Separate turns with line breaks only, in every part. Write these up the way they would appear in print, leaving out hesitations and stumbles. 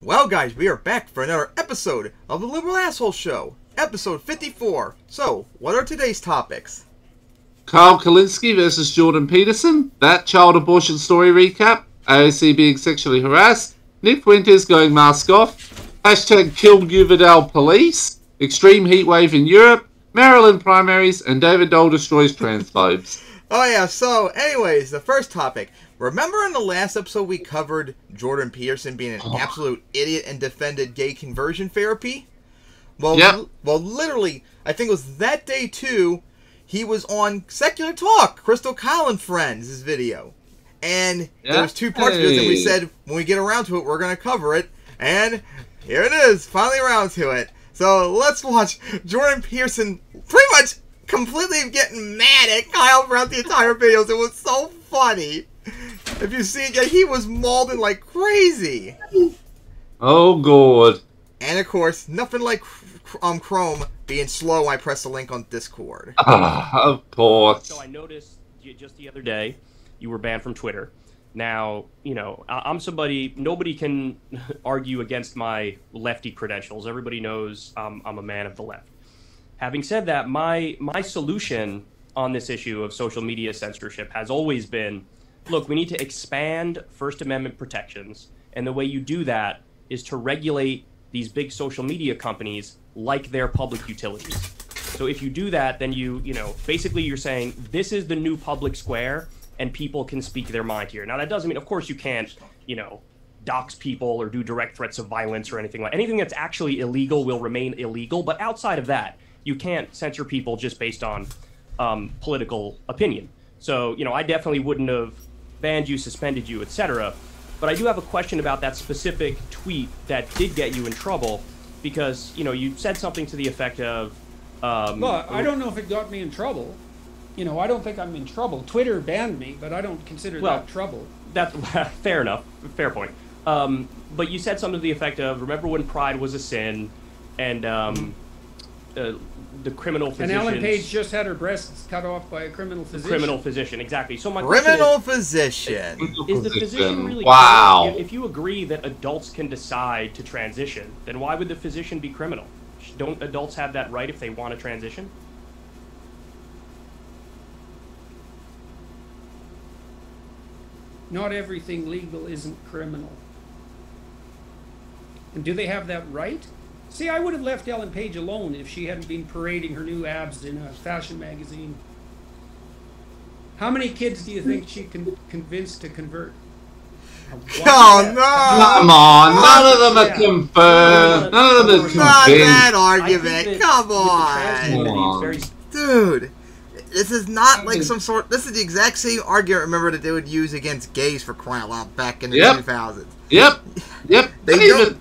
Well guys, we are back for another episode of the Liberal Asshole Show, episode 54. So, what are today's topics?
Kyle Kulinski versus Jordan Peterson, that child abortion story recap, AOC being sexually harassed, Nick Winters going mask off, hashtag kill Uvedal police, extreme heatwave in Europe, Maryland primaries, and David Dole destroys transphobes.
Oh yeah, so anyways, the first topic. Remember in the last episode we covered Jordan Peterson being an absolute idiot and defended gay conversion therapy? Well,
Yep.
well, literally, I think it was that day too, he was on Secular Talk, Crystal Kyle and Friends' video. And there was two parts of this, and we said, when we get around to it, we're going to cover it. And here it is, finally around to it. So let's watch Jordan Peterson pretty much completely getting mad at Kyle throughout the entire videos. It was so funny. If you see it, he was mauling like crazy.
Oh, God.
And of course, nothing like Chrome being slow when I press the link on Discord.
Of course.
So I noticed just the other day you were banned from Twitter. Now, you know, I'm somebody, nobody can argue against my lefty credentials. Everybody knows I'm a man of the left. Having said that, my solution on this issue of social media censorship has always been, look, we need to expand First Amendment protections, and the way you do that is to regulate these big social media companies like they're public utilities. So if you do that, then you know, basically you're saying this is the new public square, and people can speak their mind here. Now that doesn't mean, of course, you can't, you know, dox people or do direct threats of violence or anything like anything that's actually illegal will remain illegal. But outside of that, you can't censor people just based on political opinion. So, you know, I definitely wouldn't have banned you, suspended you, etc. But I do have a question about that specific tweet that did get you in trouble, because, you know, you said something to the effect of...
well, I don't know if it got me in trouble. You know, I don't think I'm in trouble. Twitter banned me, but I don't consider that trouble.
That's fair enough. Fair point. But you said something to the effect of, remember when pride was a sin, and the criminal physician...
And Ellen Page just had her breasts cut off by a criminal physician.
Criminal physician, exactly. So my
Criminal physician.
Is the physician really...
Wow.
If you agree that adults can decide to transition, then why would the physician be criminal? Don't adults have that right if they want to transition?
Not everything legal isn't criminal. And do they have that right? See, I would have left Ellen Page alone if she hadn't been parading her new abs in a fashion magazine. How many kids do you think she can convince to convert?
Oh no!
Come on, none of them are confirmed. None of them are
Not that
convinced.
argument, come on! Dude, this is not like some sort... This is the exact same argument, remember, that they would use against gays for crying out loud back in the 2000s.
Yep.
They don't...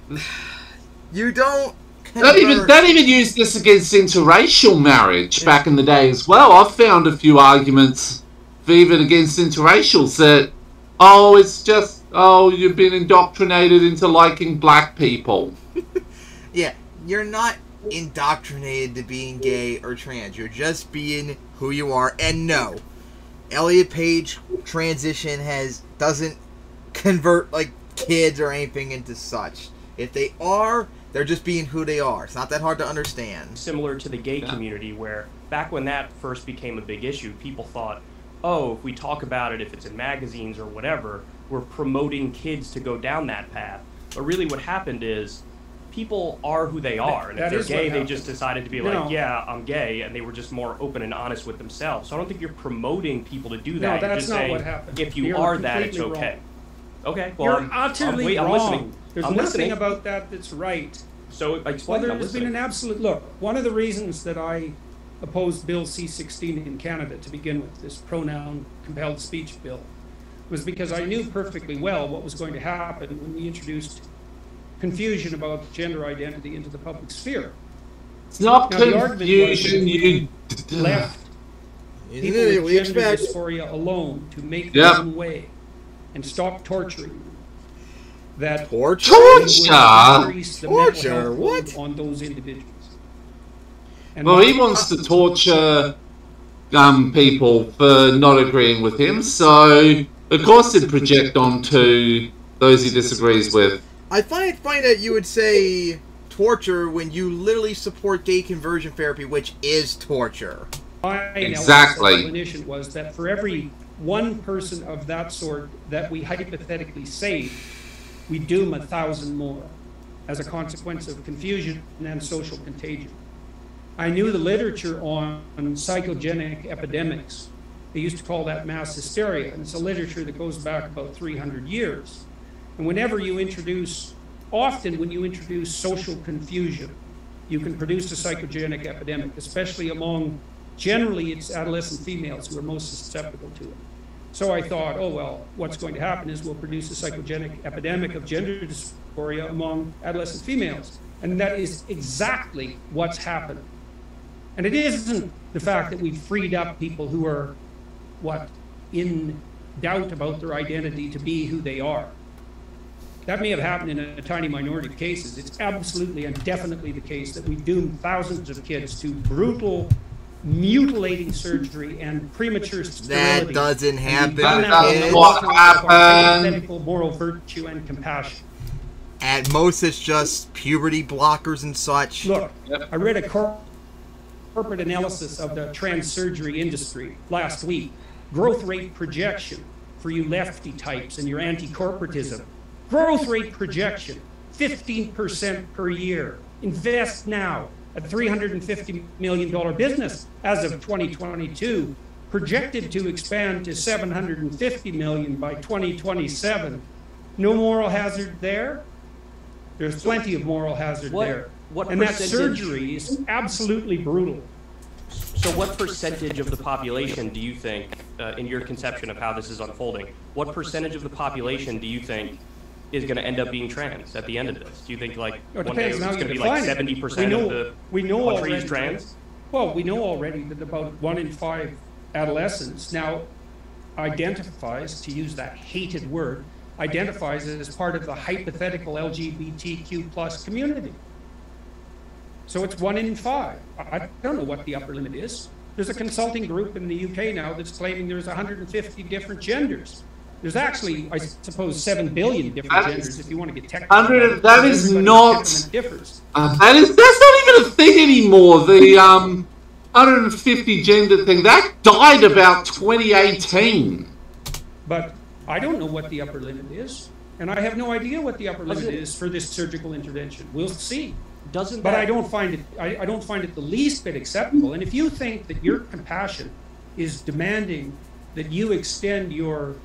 You don't...
That even used this against interracial marriage back in the day as well. I've found a few arguments for even against interracials that, oh, it's just, oh, you've been indoctrinated into liking black people.
Yeah, you're not indoctrinated to being gay or trans. You're just being who you are. And no, Elliot Page transition doesn't convert like kids or anything into such. If they are, they're just being who they are. It's not that hard to understand.
Similar to the gay community, where back when that first became a big issue, people thought, oh, if we talk about it, if it's in magazines or whatever, we're promoting kids to go down that path. But really what happened is people are who they are. And if they're gay, they just decided to be like, yeah, I'm gay. And they were just more open and honest with themselves. So I don't think you're promoting people to do that.
No,
You're
that's
just
not
saying,
what happened.
if you
You're
are that, it's
completely
okay.
wrong.
Okay, well,
You're utterly
I'm
wrong.
listening.
There's
I'm
nothing
listening.
about that that's right.
So explain.
Well,
I'm
there's been
listening.
an absolute... Look, one of the reasons that I opposed Bill C-16 in Canada to begin with, this pronoun-compelled speech bill, was because I knew perfectly well what was going to happen when we introduced confusion about gender identity into the public sphere.
It's not
Now, the argument was
confusion, you...
left people with gender dysphoria alone to make their own way and stop torturing them. That
Torture?
Torture?
What?
On those individuals. And
Well, he wants to torture people for not agreeing with him, so of course he'd project onto those he disagrees with.
I find it funny that you would say torture when you literally support gay conversion therapy, which is torture.
My
Exactly.
analysis as a clinician was that for every one person of that sort that we hypothetically save, we doom 1,000 more as a consequence of confusion and social contagion. I knew the literature on psychogenic epidemics. They used to call that mass hysteria, and it's a literature that goes back about 300 years. And often when you introduce social confusion, you can produce a psychogenic epidemic, especially among, generally it's adolescent females who are most susceptible to it. So I thought, oh well, what's going to happen is we'll produce a psychogenic epidemic of gender dysphoria among adolescent females. And that is exactly what's happened. And it isn't the fact that we've freed up people who are, in doubt about their identity to be who they are. That may have happened in a tiny minority of cases. It's absolutely and definitely the case that we've doomed thousands of kids to brutal, mutilating surgery and premature sterility.
That doesn't happen.
That's what happened.
Moral virtue and compassion.
At most, it's just puberty blockers and such.
Look, I read a corporate analysis of the trans surgery industry last week. Growth rate projection for you lefty types and your anti-corporatism. Growth rate projection, 15% per year. Invest now. A $350 million business as of 2022, projected to expand to $750 million by 2027. No moral hazard there? There's plenty of moral hazard there. And that surgery is absolutely brutal.
So what percentage of the population do you think, in your conception of how this is unfolding, what percentage of the population do you think is going to end up being trans at the end of this? Do you think like one day it's going to be like 70% of the country is trans?
Well, we know already that about 1 in 5 adolescents now identifies, to use that hated word, identifies as part of the hypothetical LGBTQ plus community. So it's 1 in 5. I don't know what the upper limit is. There's a consulting group in the UK now that's claiming there's 150 different genders. There's actually, I suppose, 7 billion different genders if you want to get technical.
That is not. That's not even a thing anymore. The 150 gender thing that died about 2018.
But I don't know what the upper limit is, and I have no idea what the upper limit is for this surgical intervention. We'll see. But I don't find it. I don't find it the least bit acceptable. And if you think that your compassion is demanding that you extend your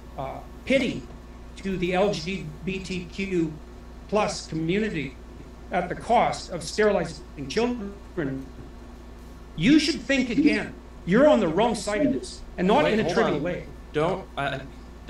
pity to the LGBTQ plus community at the cost of sterilizing children, you should think again. You're on the wrong side of this, and not in a trivial way.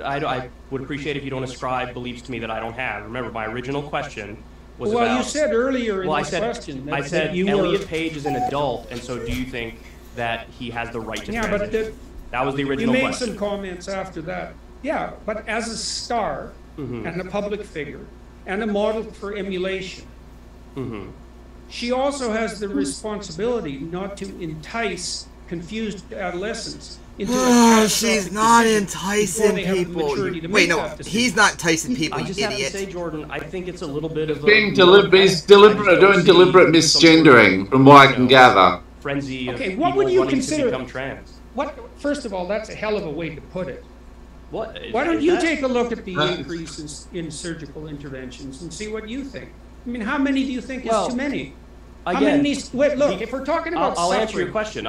I would appreciate if you don't ascribe beliefs to me that I don't have. Remember, my original question was about...
Well, you said earlier in the question that,
I said Elliot Page is an adult, and so do you think that he has the right to transition? That was the original question.
You made some comments after that. Yeah, but as a star and a public figure and a model for emulation, she also has the responsibility not to entice confused adolescents into
she's not enticing people. Wait, no, he's not enticing people,
I just
you
have
idiot.
to say, Jordan, I think it's a little bit of
he's doing deliberate misgendering, from what I can gather.
Frenzy of
okay,
people
what would you
wanting
consider
to become trans.
First of all, that's a hell of a way to put it.
What?
Why don't you take a look at the increases in surgical interventions and see what you think? I mean, how many do you think is too many?
Again,
if we're talking about
I'll answer your question.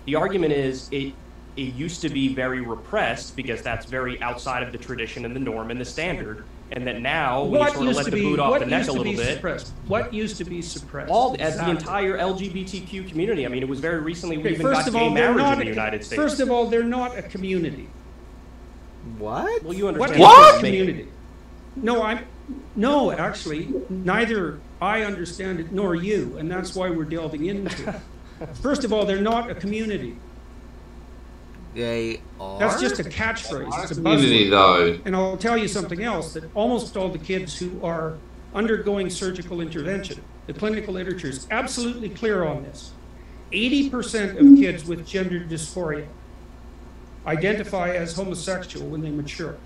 The argument is it used to be very repressed because that's very outside of the tradition and the norm and the standard, and that now we sort of let the boot off the neck a little bit.
What used to be suppressed?
As the entire LGBTQ community. I mean, it was very recently we even got gay marriage in the United States.
First of all, they're not a community.
What?
Well, you understand.
What? Community? No, actually, neither I understand it nor you, and that's why we're delving into it. First of all, they're not a community.
They are?
That's just a catchphrase. It's a
community, though.
And I'll tell you something else, that almost all the kids who are undergoing surgical intervention, the clinical literature is absolutely clear on this. 80% of kids with gender dysphoria identify as homosexual when they mature.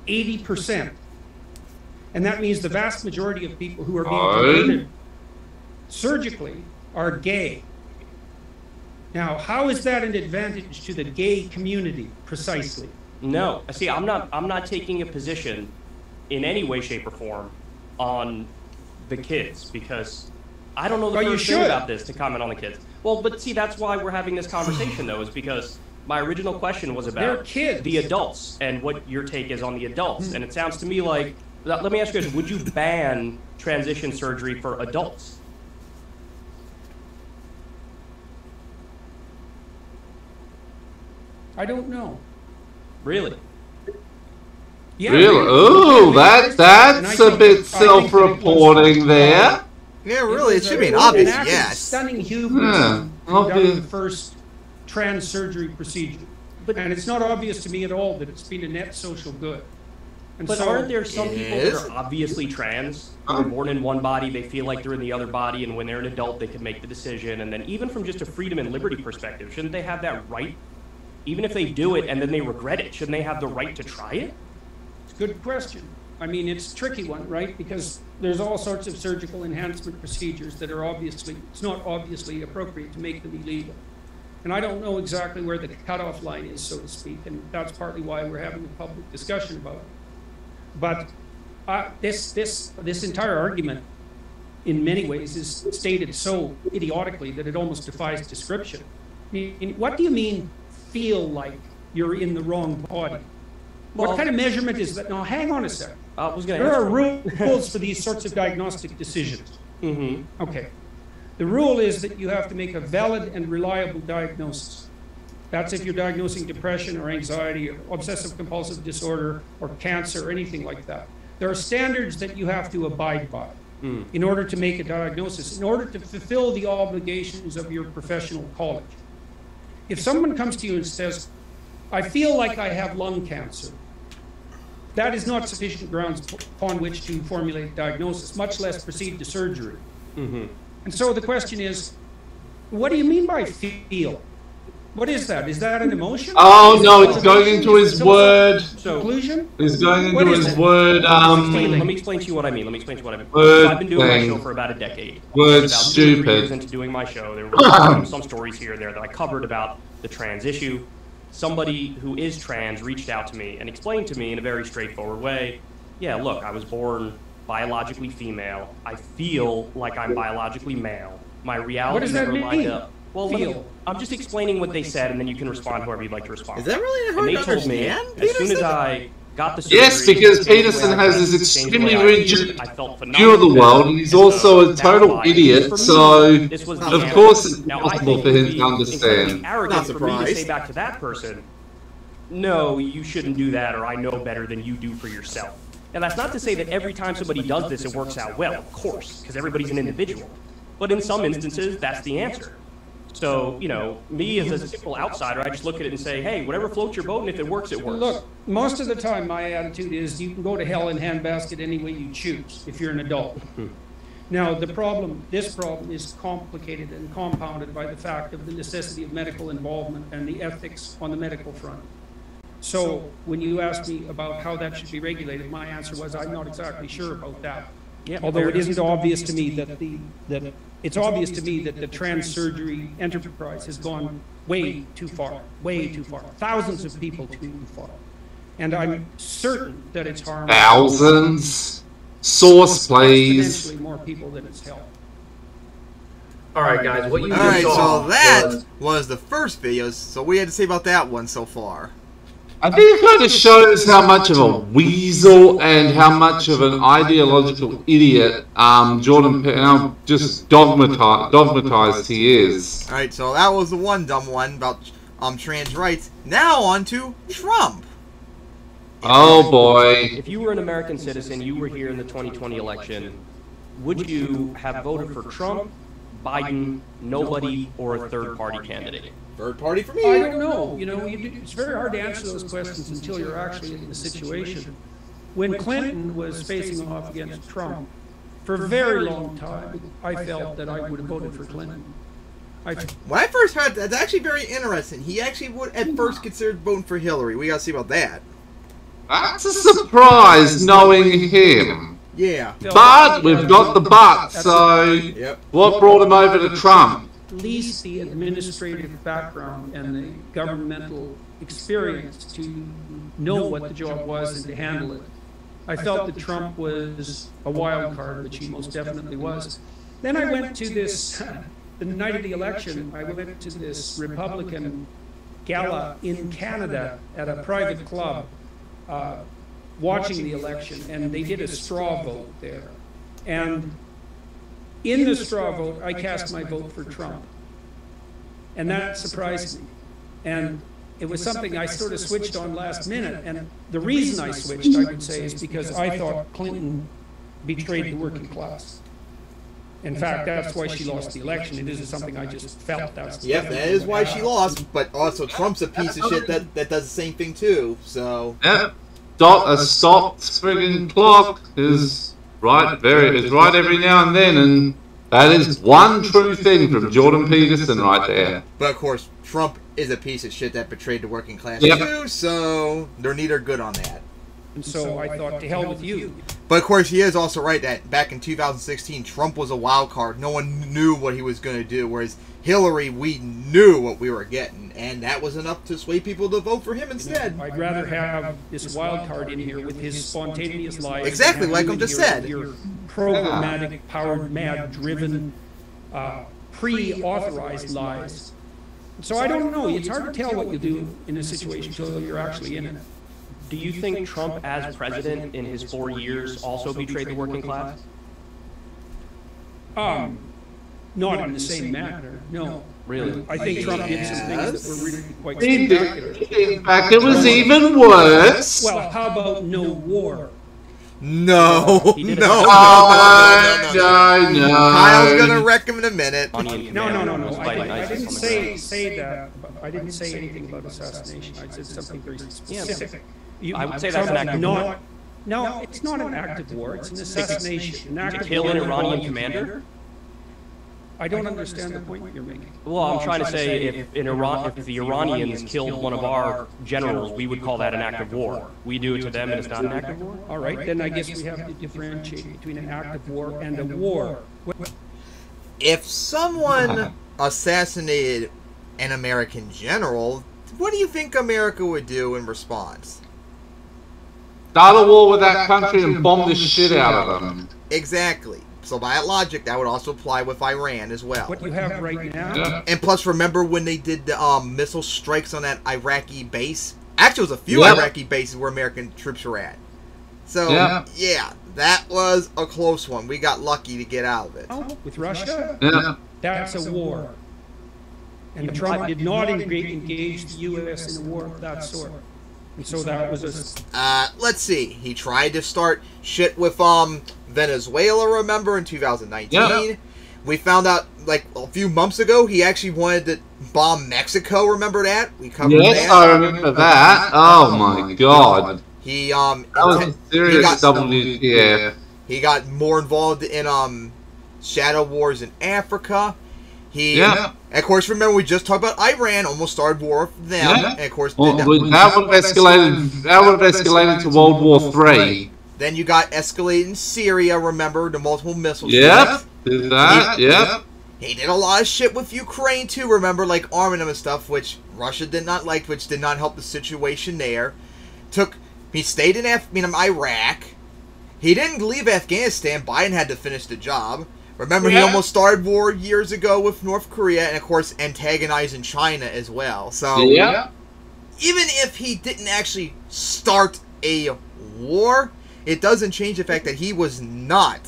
80%. And that means the vast majority of people who are being converted surgically are gay. Now, how is that an advantage to the gay community, precisely?
No. See, I'm not taking a position in any way, shape, or form on the kids, because I don't know the first thing about this to comment on the kids. Well, but see, that's why we're having this conversation, though, is because my original question was about the adults and what your take is on the adults. And it sounds to me like, let me ask you this, would you ban transition surgery for adults?
I don't know.
Really?
Yeah, really? Oh, that's a bit self-reporting there.
Yeah, really, it should be an obvious yes.
Stunning hubris done the first trans surgery procedure. And it's not obvious to me at all that it's been a net social good. And
but aren't there some people that are obviously trans? They're born in one body, they feel like they're in the other body, and when they're an adult, they can make the decision. And then even from just a freedom and liberty perspective, shouldn't they have that right? Even if they do it and then they regret it, shouldn't they have the right to try it?
It's a good question. I mean, it's a tricky one, right? Because there's all sorts of surgical enhancement procedures that are it's not obviously appropriate to make them illegal. And I don't know exactly where the cutoff line is, so to speak, and that's partly why we're having a public discussion about it. But this entire argument, in many ways, is stated so idiotically that it almost defies description. I mean, what do you mean, feel like you're in the wrong body? Well, what kind of measurement is that? Now, hang on a second. There are rules for these sorts of diagnostic decisions.
Mm-hmm.
Okay. The rule is that you have to make a valid and reliable diagnosis. That's if you're diagnosing depression or anxiety or obsessive compulsive disorder or cancer or anything like that. There are standards that you have to abide by in order to make a diagnosis, in order to fulfill the obligations of your professional college. If someone comes to you and says, I feel like I have lung cancer, that is not sufficient grounds upon which to formulate a diagnosis, much less proceed to surgery.
Mm-hmm.
And so the question is, what do you mean by feel? What is that? Is that an emotion?
Oh, no, it's going into his word.
Conclusion?
It's going into his word.
Let me explain to you what I mean. So I've been doing my show for about a decade.
Word stupid.
3 years into doing my show, there were some stories here and there that I covered about the trans issue. Somebody who is trans reached out to me and explained to me in a very straightforward way, yeah, look, I was born biologically female. I feel like I'm biologically male. My reality never lined up. Well, I'm just explaining what they said, and then you can respond however you'd like to respond.
Is that really hard to understand?
And they told me, as soon as I got the surgery...
Yes, because Peterson has this extremely rigid view of the world, and he's also a total idiot, so of course it's impossible for him to understand.
Not surprised. For me to say back to that person, no, you shouldn't do that, or I know better than you do for yourself. And that's not to say that every time somebody does this, it works out well, of course, because everybody's an individual. But in some instances, that's the answer. So, you know, me as a simple outsider, I just look at it and say, hey, whatever floats your boat, and if it works, it works.
Look, most of the time my attitude is you can go to hell in handbasket any way you choose if you're an adult. Now, this problem is complicated and compounded by the fact of the necessity of medical involvement and the ethics on the medical front. So when you asked me about how that should be regulated, my answer was I'm not exactly sure about that.
Yeah,
although it isn't obvious to me it's obvious to me that the trans surgery enterprise has gone way too far, thousands of people too far. And I'm certain that it's harmed
thousands. Source, please.
Exponentially more people than it's helped.
All right, guys. What you
just saw so that was the first video. So what do you have to say about that one so far?
I think it kind of shows how much of a weasel and how much of an ideological idiot Jordan just dogmatized he is.
Alright, so that was the one dumb one about trans rights. Now on to Trump.
Oh boy.
If you were an American citizen, you were here in the 2020 election, would you have voted for Trump, Biden, nobody, or a third-party candidate?
Third party for me.
I don't know. You know, it's very hard to answer those questions until you're actually in the situation. When Clinton was facing off against Trump, for a very long time, I felt that I would have voted for Clinton.
When I first heard that, that's actually very interesting. He actually would at first considered voting for Hillary. We gotta see about that.
That's a surprise, knowing him.
Yeah.
But we've got the but, so
Yep.
what brought him over to Trump?
At least the administrative background and the governmental experience to know what the job was and to handle it. I felt that Trump was a wild card, which he most definitely was. Then I went to this, the night of the election, I went to this Republican gala in Canada at a private club, watching the election, and they did a straw vote there. And in the straw vote, I cast my vote for Trump. And that surprised me. And it was something I sort of switched on last minute. And the reason I switched, I would say, is because I thought Clinton betrayed the working class. In fact, that's why she lost the election. It isn't something I just felt. That's
Yep, that is why she lost. But also, Trump's a piece of shit that does the same thing too. So.
Yeah. A stopped friggin' clock is right every now and then, and that is one true thing from Jordan Peterson right there.
But of course, Trump is a piece of shit that betrayed the working class
Yep.
too, so they're neither good on that.
And so I thought, to hell with you.
But of course, he is also right that back in 2016, Trump was a wild card. No one knew what he was going to do, whereas Hillary, we knew what we were getting, and that was enough to sway people to vote for him instead.
I'd rather have this wild card in here with his spontaneous lies.
Exactly, like I just said.
Your programmatic, powered, mad, driven, pre-authorized lies. So I don't know. It's hard to tell what you do in a situation until you're actually in it.
Do you think Trump, as president in his 4 years, also betrayed the working class?
Not in the same manner, no.
Really?
I think Trump did some things that were really quite
In
spectacular.
fact, it was even worse.
Well, how about no war?
No,
He did
no,
it.
No.
Kyle's gonna wreck him in a minute.
Onion
No.
Commander was fighting
I
ISIS
didn't
on the ground.
say that. I didn't say anything about assassination. I said something very specific.
I would say that's an act of war.
No, it's not an act of war. It's an assassination. An act
To
of
kill
war
an
involving-
Iranian commander?
I don't understand the point you're making.
Well, I'm trying to say if the Iranians killed one of our generals, we would call that an act of war. We do it to them, and it's not an act of war.
All right, then I guess we have to differentiate between an act of war and a war.
If someone assassinated an American general, what do you think America would do in response?
Start a war with that country and bomb the shit out of them.
Exactly. So by that logic, that would also apply with Iran as well.
What you have right now,
Yeah.
And plus, remember when they did the missile strikes on that Iraqi base? Actually, it was a few
Yep.
Iraqi bases where American troops were at. So,
Yep.
yeah, that was a close one. We got lucky to get out of it.
with Russia,
Yeah.
that's a war. And Trump did not engage the U.S. in a war of that sort. And so that was a...
Let's see. He tried to start shit with Venezuela, remember, in 2019.
Yeah.
We found out, like, a few months ago, he actually wanted to bomb Mexico, remember that? We covered
Yes,
that.
I remember that. Oh my god.
He,
That was a serious WTF.
He got more involved in shadow wars in Africa. He,
Yeah.
and of course, remember we just talked about Iran, almost started war with them,
Yeah.
and of course,
Well, that would have escalated. That would have escalated to World War III.
then you got escalated in Syria. Remember the multiple missile
Yep.
strikes?
Did that? Yep.
He did a lot of shit with Ukraine too. Remember, like arming them and stuff, which Russia did not like, which did not help the situation there. He stayed in Iraq. He didn't leave Afghanistan. Biden had to finish the job. Remember, he almost started war years ago with North Korea, and of course, antagonizing China as well. So,
Yeah.
even if he didn't actually start a war, it doesn't change the fact that he was not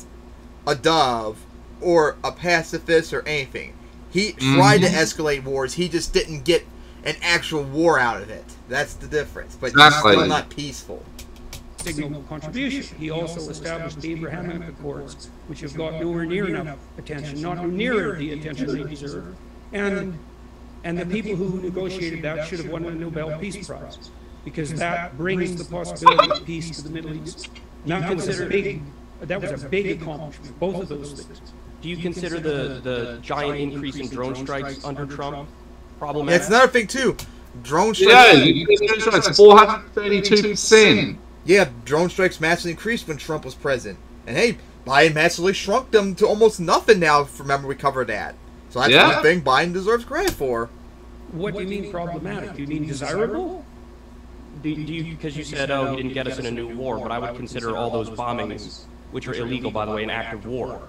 a dove or a pacifist or anything. He tried to escalate wars. He just didn't get an actual war out of it. That's the difference. But he's
Exactly.
still not peaceful.
signal contribution. He also established the Abrahamic Accords, which have got nowhere near enough attention, not near the attention they deserve. And the people who negotiated that should have won a Nobel Peace Prize, because that brings the possibility of peace to the Middle East. And that was a big accomplishment, both of those things.
Do you consider the giant increase in drone strikes under Trump problematic?
That's another thing too. Drone
Yeah,
strikes.
it's 432%.
Yeah, drone strikes massively increased when Trump was president. And hey, Biden massively shrunk them to almost nothing now. Remember, we covered that. So that's one thing Biden deserves credit for.
What do you mean problematic? Do you mean desirable?
Do you, because you said, oh, he didn't get us in a new war, but I would consider all those bombings, which are illegal, by the way, an act of war.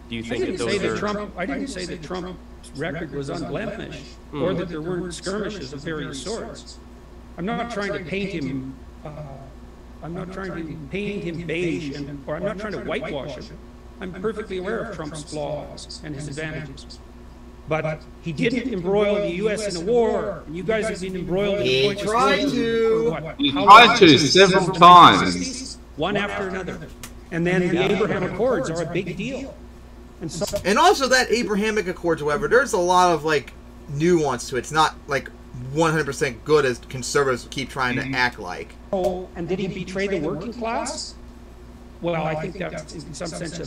Do you think that those are...
I didn't say that Trump's record was unblemished, or that there weren't skirmishes of various sorts. I'm not trying to paint him... I'm not trying to paint him beige, or I'm not trying to whitewash him. I'm perfectly aware of Trump's flaws and his advantages. But he didn't embroil the U.S. in a war. And you guys have been embroiled in a
He tried to.
He tried to several times.
One after another. And then the Abraham Accords are a big deal.
And also that Abrahamic Accords, however, there's a lot of, like, nuance to it. It's not, like, 100% good as conservatives keep trying to act like.
Oh, and did he betray the working class? Well, I think that's in some sense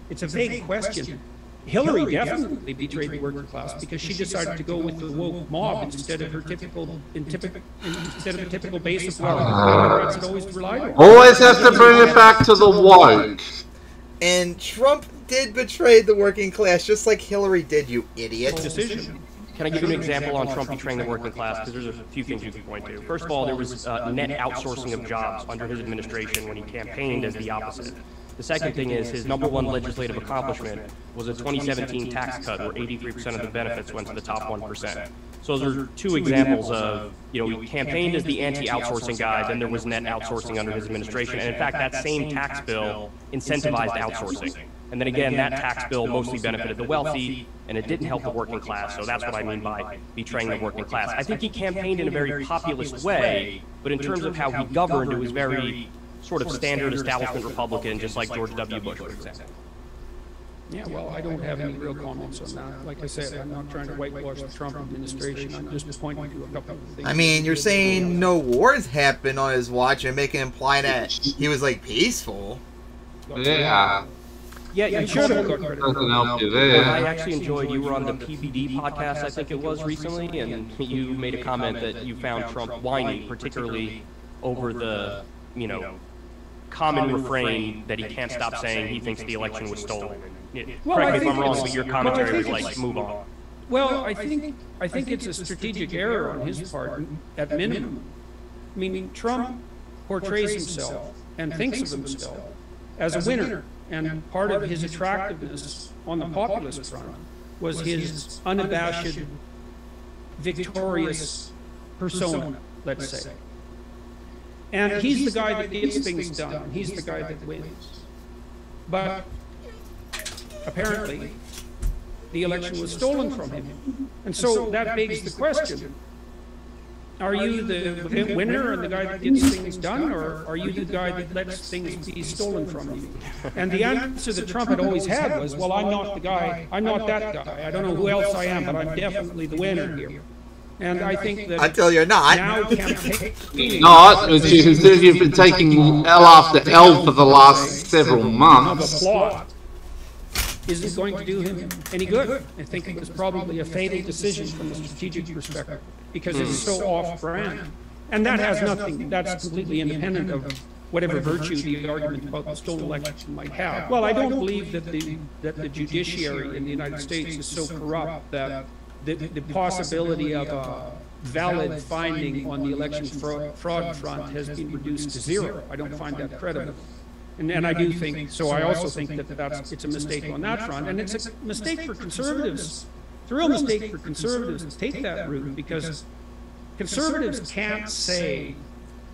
it's a vague question. Hillary definitely betrayed the working class because she decided to go with the woke mob instead of her typical base of power Democrats had always relied on.
Always have to bring it back to the woke.
And Trump did betray the working class, just like Hillary did, you idiot.
Decision.
Can I give you an example on Trump betraying the working class? Because there's a few things you can point to. First of all, there was net outsourcing of jobs under his administration when he campaigned as the opposite. The second thing is his #1 legislative accomplishment was a 2017 tax cut where 83% of the benefits went to the top 1%. So those are two examples of, you know, he campaigned as the anti-outsourcing guy, then there was net outsourcing under his administration. And in fact, that same tax bill incentivized outsourcing. And then again, that tax bill mostly benefited the wealthy, and it didn't help the working class. So that's what I mean by betraying the working class. I think he campaigned in a very populist way, but in terms of how he governed, it was very sort of standard establishment Republican, just like George W. Bush, for example.
Yeah, well, I don't have any real comments on that. Like I said, I'm not trying to whitewash the Trump administration. I'm just pointing to a couple of things.
I mean, you're saying no wars happened on his watch and making it imply that he was, like, peaceful.
Yeah.
Yeah, you
should have.
Doesn't help you there.
I actually enjoyed, you were on the PBD podcast, I think it was, recently, and you made a comment that you found Trump whiny, particularly over the, you know, common refrain that he can't stop saying he thinks the election was stolen. Correct me if I'm wrong, but your commentary was like, move on.
Well, I think it's a strategic error on his part, at minimum. I mean, Trump portrays himself and thinks of himself as a winner, and part of his attractiveness on the populist front was his unabashed, victorious persona, let's say. And he's the guy that gets things done. He's the guy that wins. But apparently, the election was stolen from him. And so that begs the question, are you the winner and the guy that gets things done, or are you the guy that lets things be stolen from you? And the answer that Trump had always had was, well, I'm not the guy, I'm not that guy. I don't know who else I am, but I'm definitely the winner here. And I think that
until you're not.
Now
Not, as you consider you've been taking L after L for the last several months.
The plot isn't going to do him any good. I think it was probably a fatal decision from a strategic perspective because it's so off-brand. And that has nothing, that's completely independent of whatever virtue the argument about the stolen election might have. Well, I don't believe that the judiciary in the United States is so corrupt that the possibility of a valid finding on the election fraud front has been reduced to zero. I don't find that credible. And I do think, so I also think that it's a mistake on that front. And it's a mistake for conservatives. It's a real mistake for conservatives to take that route because conservatives can't say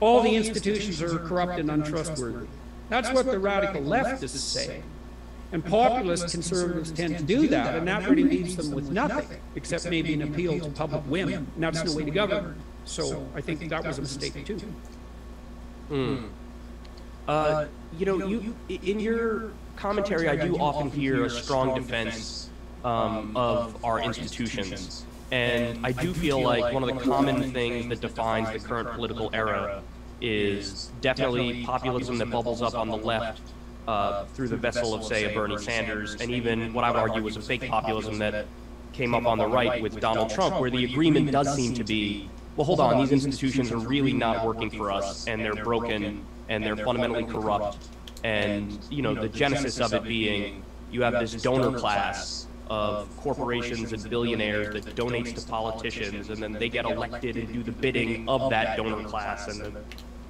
all the institutions are corrupt and untrustworthy. That's what the radical leftists say. And populist conservatives tend to do that, and that really leaves them with nothing, except maybe an appeal to public whim. And that's no way to govern. So I think that was a mistake, too.
You know, in your commentary, I do often hear a strong defense of our institutions. And I do feel like one of the common things that defines the current political era is definitely populism that bubbles up on the left through the vessel of, say, a Bernie Sanders, and even what I would argue was a fake populism that came up on the right with Donald Trump, where the agreement does seem to be, well, hold on, these institutions are really not working for us, and they're broken, and they're fundamentally corrupt, And, you know, the genesis of it being you have this donor class of corporations and billionaires that donates to politicians, and then they get elected and do the bidding of that donor class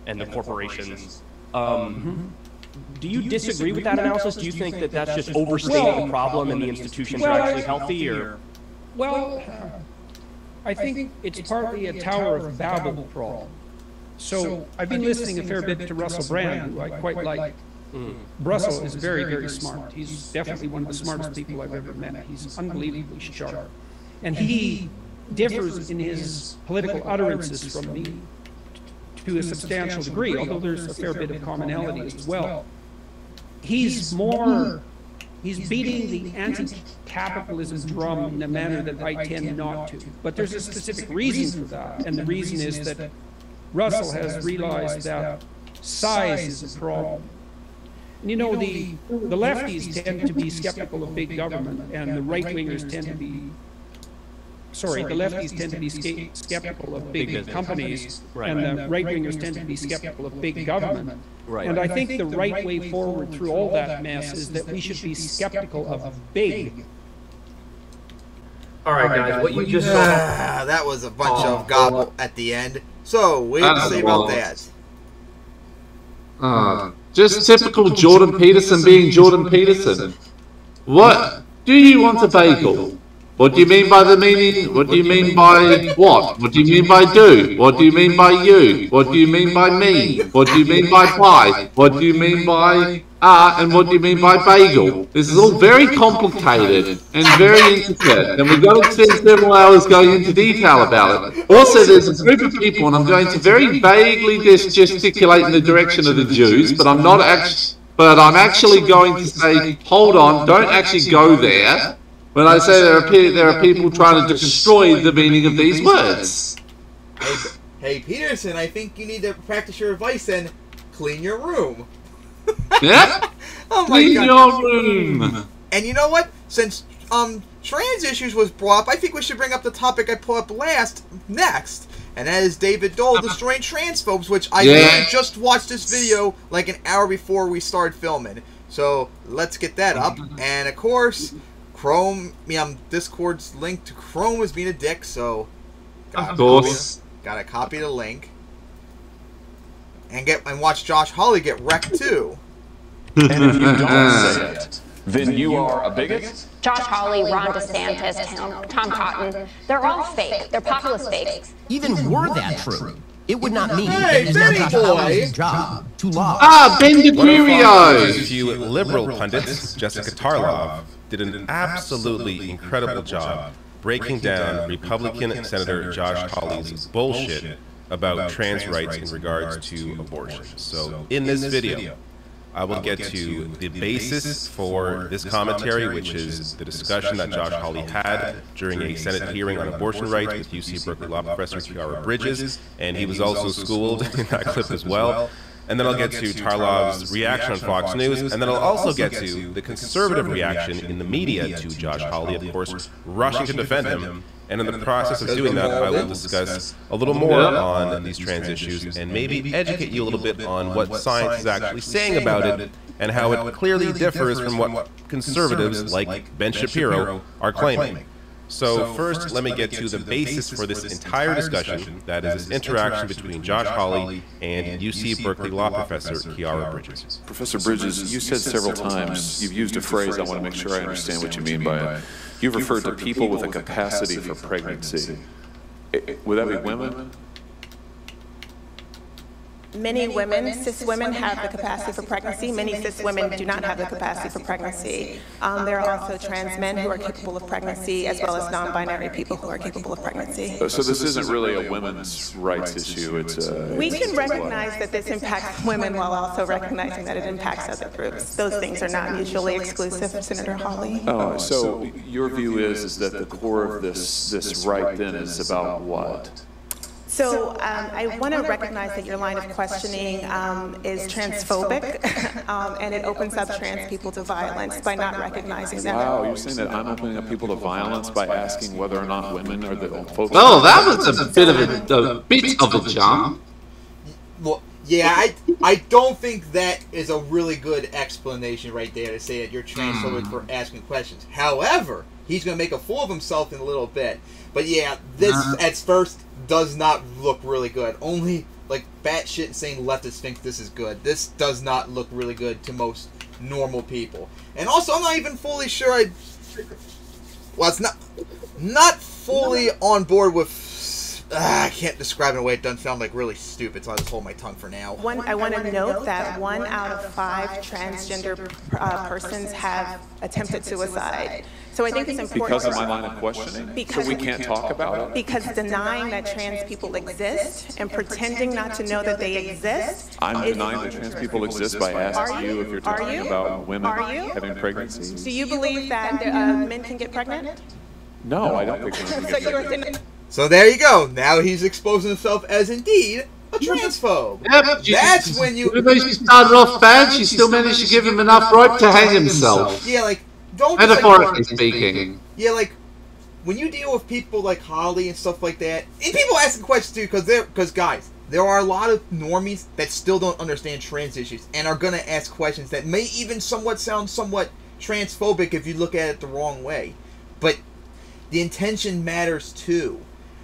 and the corporations. Do you disagree with that analysis? Do you think that that's just overstating the problem and the institutions are actually healthy, or?
Well, I think it's partly a Tower of Babel problem. So I've been listening a fair bit to Russell Brand, who I quite like. Russell is very, very smart. He's definitely one of the smartest people I've ever met. He's unbelievably sharp. And he differs in his political utterances from me to a substantial degree, although there's a fair bit of commonality as well. He's beating the anti-capitalism drum in a manner that I tend not to. But there's a specific reason for that, and the reason is that Russell has realized that size is a problem. You know, the lefties tend to be skeptical of big government, and the right-wingers tend to be, the lefties tend to be skeptical of big companies, and the right-wingers tend to be skeptical of big government. And I think the right way forward through all that mess is that we should be skeptical of big.
All right, guys, what you just saw.
That was a bunch of gobble at the end. So, what do you have to say about that?
Just typical Jordan Peterson being Jordan Peterson. What? Do you want a bagel? What do you mean by the meaning? What do you mean by what? What do you mean by do? What do you mean by you? What do you mean by me? What do you mean by pie? What do you mean by and what do you mean by bagel? This is all very complicated and very intricate, and we've got to spend several hours going into detail about it. Also, there's a group of people, and I'm going to very vaguely gesticulate in the direction of the Jews, but I'm not actually. But I'm actually going to say, hold on, don't actually go there. When I say there are people trying to destroy the meaning of these words.
Hey Peterson, I think you need to practice your advice and clean your room.
Yeah?
Oh my
clean
God.
your room.
And you know what? Since trans issues was brought up, I think we should bring up the topic I put up next. And that is David Dole destroying transphobes, which I literally just watched this video like an hour before we started filming. So let's get that up. And of course, Chrome, Discord's link to Chrome is being a dick, so gotta copy the link. And watch Josh Hawley get wrecked too.
And if you don't say it, then you are a bigot?
Josh Hawley, Ron DeSantis, Tom Cotton, they're all fake. They're populist fakes.
Even were that true, it would not mean
Hey,
that
Benny
Josh
boy!
Hawley's job to lie.
Ben DeCurio!
A few liberal pundits, Jessica Tarlov, did an absolutely incredible job breaking down Republican Senator Josh Hawley's bullshit about trans rights in regards to abortion. So in this video, I will get to the basis for this commentary, which is the discussion that Josh Hawley had during a Senate hearing on abortion rights with UC Berkeley law professor Kiara Bridges, and he was also schooled in that clip as well. And then I'll get to Tarlov's reaction on Fox News, and then I'll also get to the conservative reaction in the media to Josh Hawley, of course, rushing to defend him. And in the process of doing that, I will discuss a little more on these trans issues and maybe educate you a little bit on what science is actually saying about it and how it clearly differs from what conservatives like Ben Shapiro are claiming. So first, let me get to the basis for this entire discussion, that is this interaction between Josh Hawley and UC Berkeley law professor Kiara Bridges.
Professor Bridges, you said several times, you've used a phrase, I want to make sure I understand what you mean by it. You've referred to people with a capacity for pregnancy. Would that be women?
Many women, cis women, have the capacity for pregnancy. Many cis women do not have the capacity for pregnancy. There are also trans men who are capable of pregnancy, as well as non-binary people who are capable of pregnancy.
So this isn't really a women's rights issue. It's
we can recognize that this impacts women while also recognizing that it impacts other groups. Those things are not mutually exclusive, Senator Hawley.
Oh, so your view is that the core of this right then is about what?
So I want to recognize that your line of questioning is transphobic, and it opens up trans people to violence by not recognizing them.
Wow, you're saying that I'm opening up people to violence by asking whether or not women are the folks?
Oh, that was a bit of a jump.
Well, yeah, I don't think that is a really good explanation right there to say that you're transphobic for asking questions. However, he's going to make a fool of himself in a little bit. But yeah, this at first does not look really good. Only like batshit insane leftists think this is good. This does not look really good to most normal people. And also, I'm not even fully sure well, it's not fully on board with... I can't describe it in a way it doesn't sound like really stupid, so I'll just hold my tongue for now.
I want to note that 1 out of 5 transgender persons have attempted suicide. So I think it's important.
Because of my line of questioning? So we can't talk about it?
Because denying that trans people exist and pretending not to know that they exist.
I'm denying that trans people exist by asking you if you're talking about women having pregnancies.
Do you believe that men can get pregnant?
No, I don't think women can get pregnant.
So there you go. Now he's exposing himself as indeed a transphobe.
Yep,
That's when you...
Even though she started off bad, she still managed to give him enough rope to hang himself.
Yeah, like, don't...
Metaphorically speaking.
Yeah, like, when you deal with people like Holly and stuff like that, and people asking questions too, because guys, there are a lot of normies that still don't understand trans issues and are going to ask questions that may even sound somewhat transphobic if you look at it the wrong way. But the intention matters too.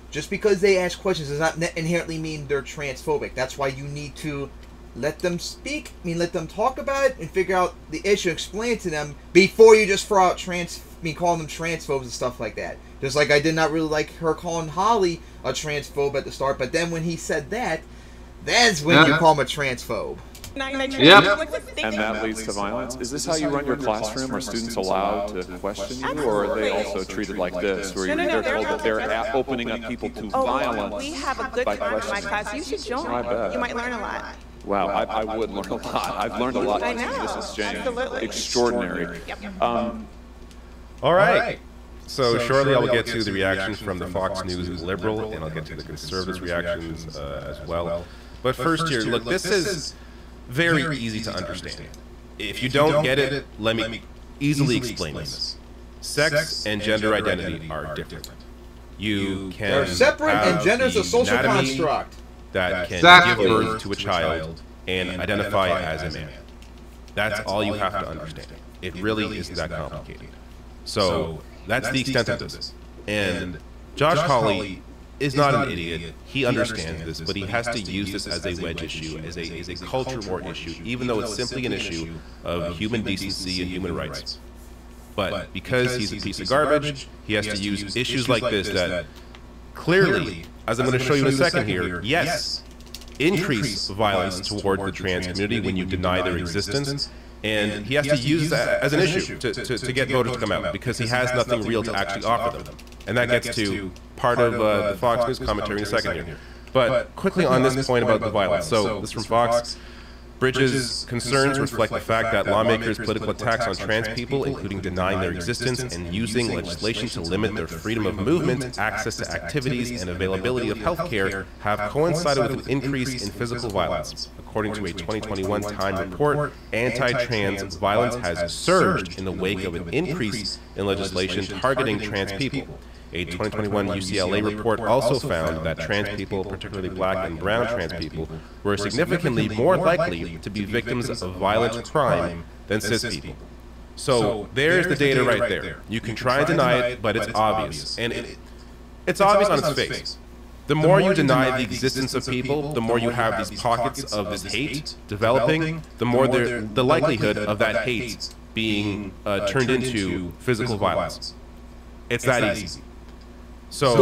Just because they ask questions does not inherently mean they're transphobic. That's why you need to let them speak, let them talk about it and figure out the issue, explain it to them before you just throw out calling them transphobes and stuff like that. Just like I did not really like her calling Holly a transphobe at the start, but then when he said that, that's when you call him a transphobe.
Yep.
And that leads to violence. Is this how you run your classroom? Are students allowed to question you, or are they also treated like this, where they're told that they're opening up people to violence?
We have a good time in my class. You should join.
I bet.
You might learn a lot.
Wow, I would learn a lot. I've learned a lot from this exchange. Extraordinary.
All right. So shortly I will get to the reactions from the Fox News liberal, and I'll get to the conservatives' reactions as well. But first here, look, this is very easy to understand. If you don't get it, let me easily explain this. Sex and gender identity are different. You can
They're separate, and gender is a social construct
that can give birth to a child and identify as a man. That's all you have to understand. It really isn't that complicated. So that's the extent of this. And Josh Hawley is not an idiot. He understands this, but he has to use this as a wedge issue, as a culture war issue, even though it's simply an issue of human decency and human rights. But because he's a piece of garbage, he has to use issues like this that clearly, as I'm going to show you in a second here, yes, increase violence toward the trans community when you deny their existence. And he has to use that as an issue to get voters to come out, because he has nothing real to actually offer them. And that gets to part of the Fox News commentary in a second here. But quickly on this point about the violence. So this is from Fox. Bridges' concerns reflect the fact that lawmakers' political attacks on trans people, including denying their existence and using legislation to limit their freedom of movement, access to activities, and availability of health care, have coincided with an increase in physical violence. According to a 2021 Time report, anti-trans violence has surged in the wake of an increase in legislation targeting trans people. A 2021 UCLA report also found that trans people, particularly black and brown trans people, were significantly more likely to be victims of violent crime than cis people. So there's the data right there. You can try and deny it, but it's obvious. And it's obvious on its face. The more you deny the existence of people, the more you have these pockets of this hate developing, the more the likelihood of that hate being turned into physical violence. It's that easy. So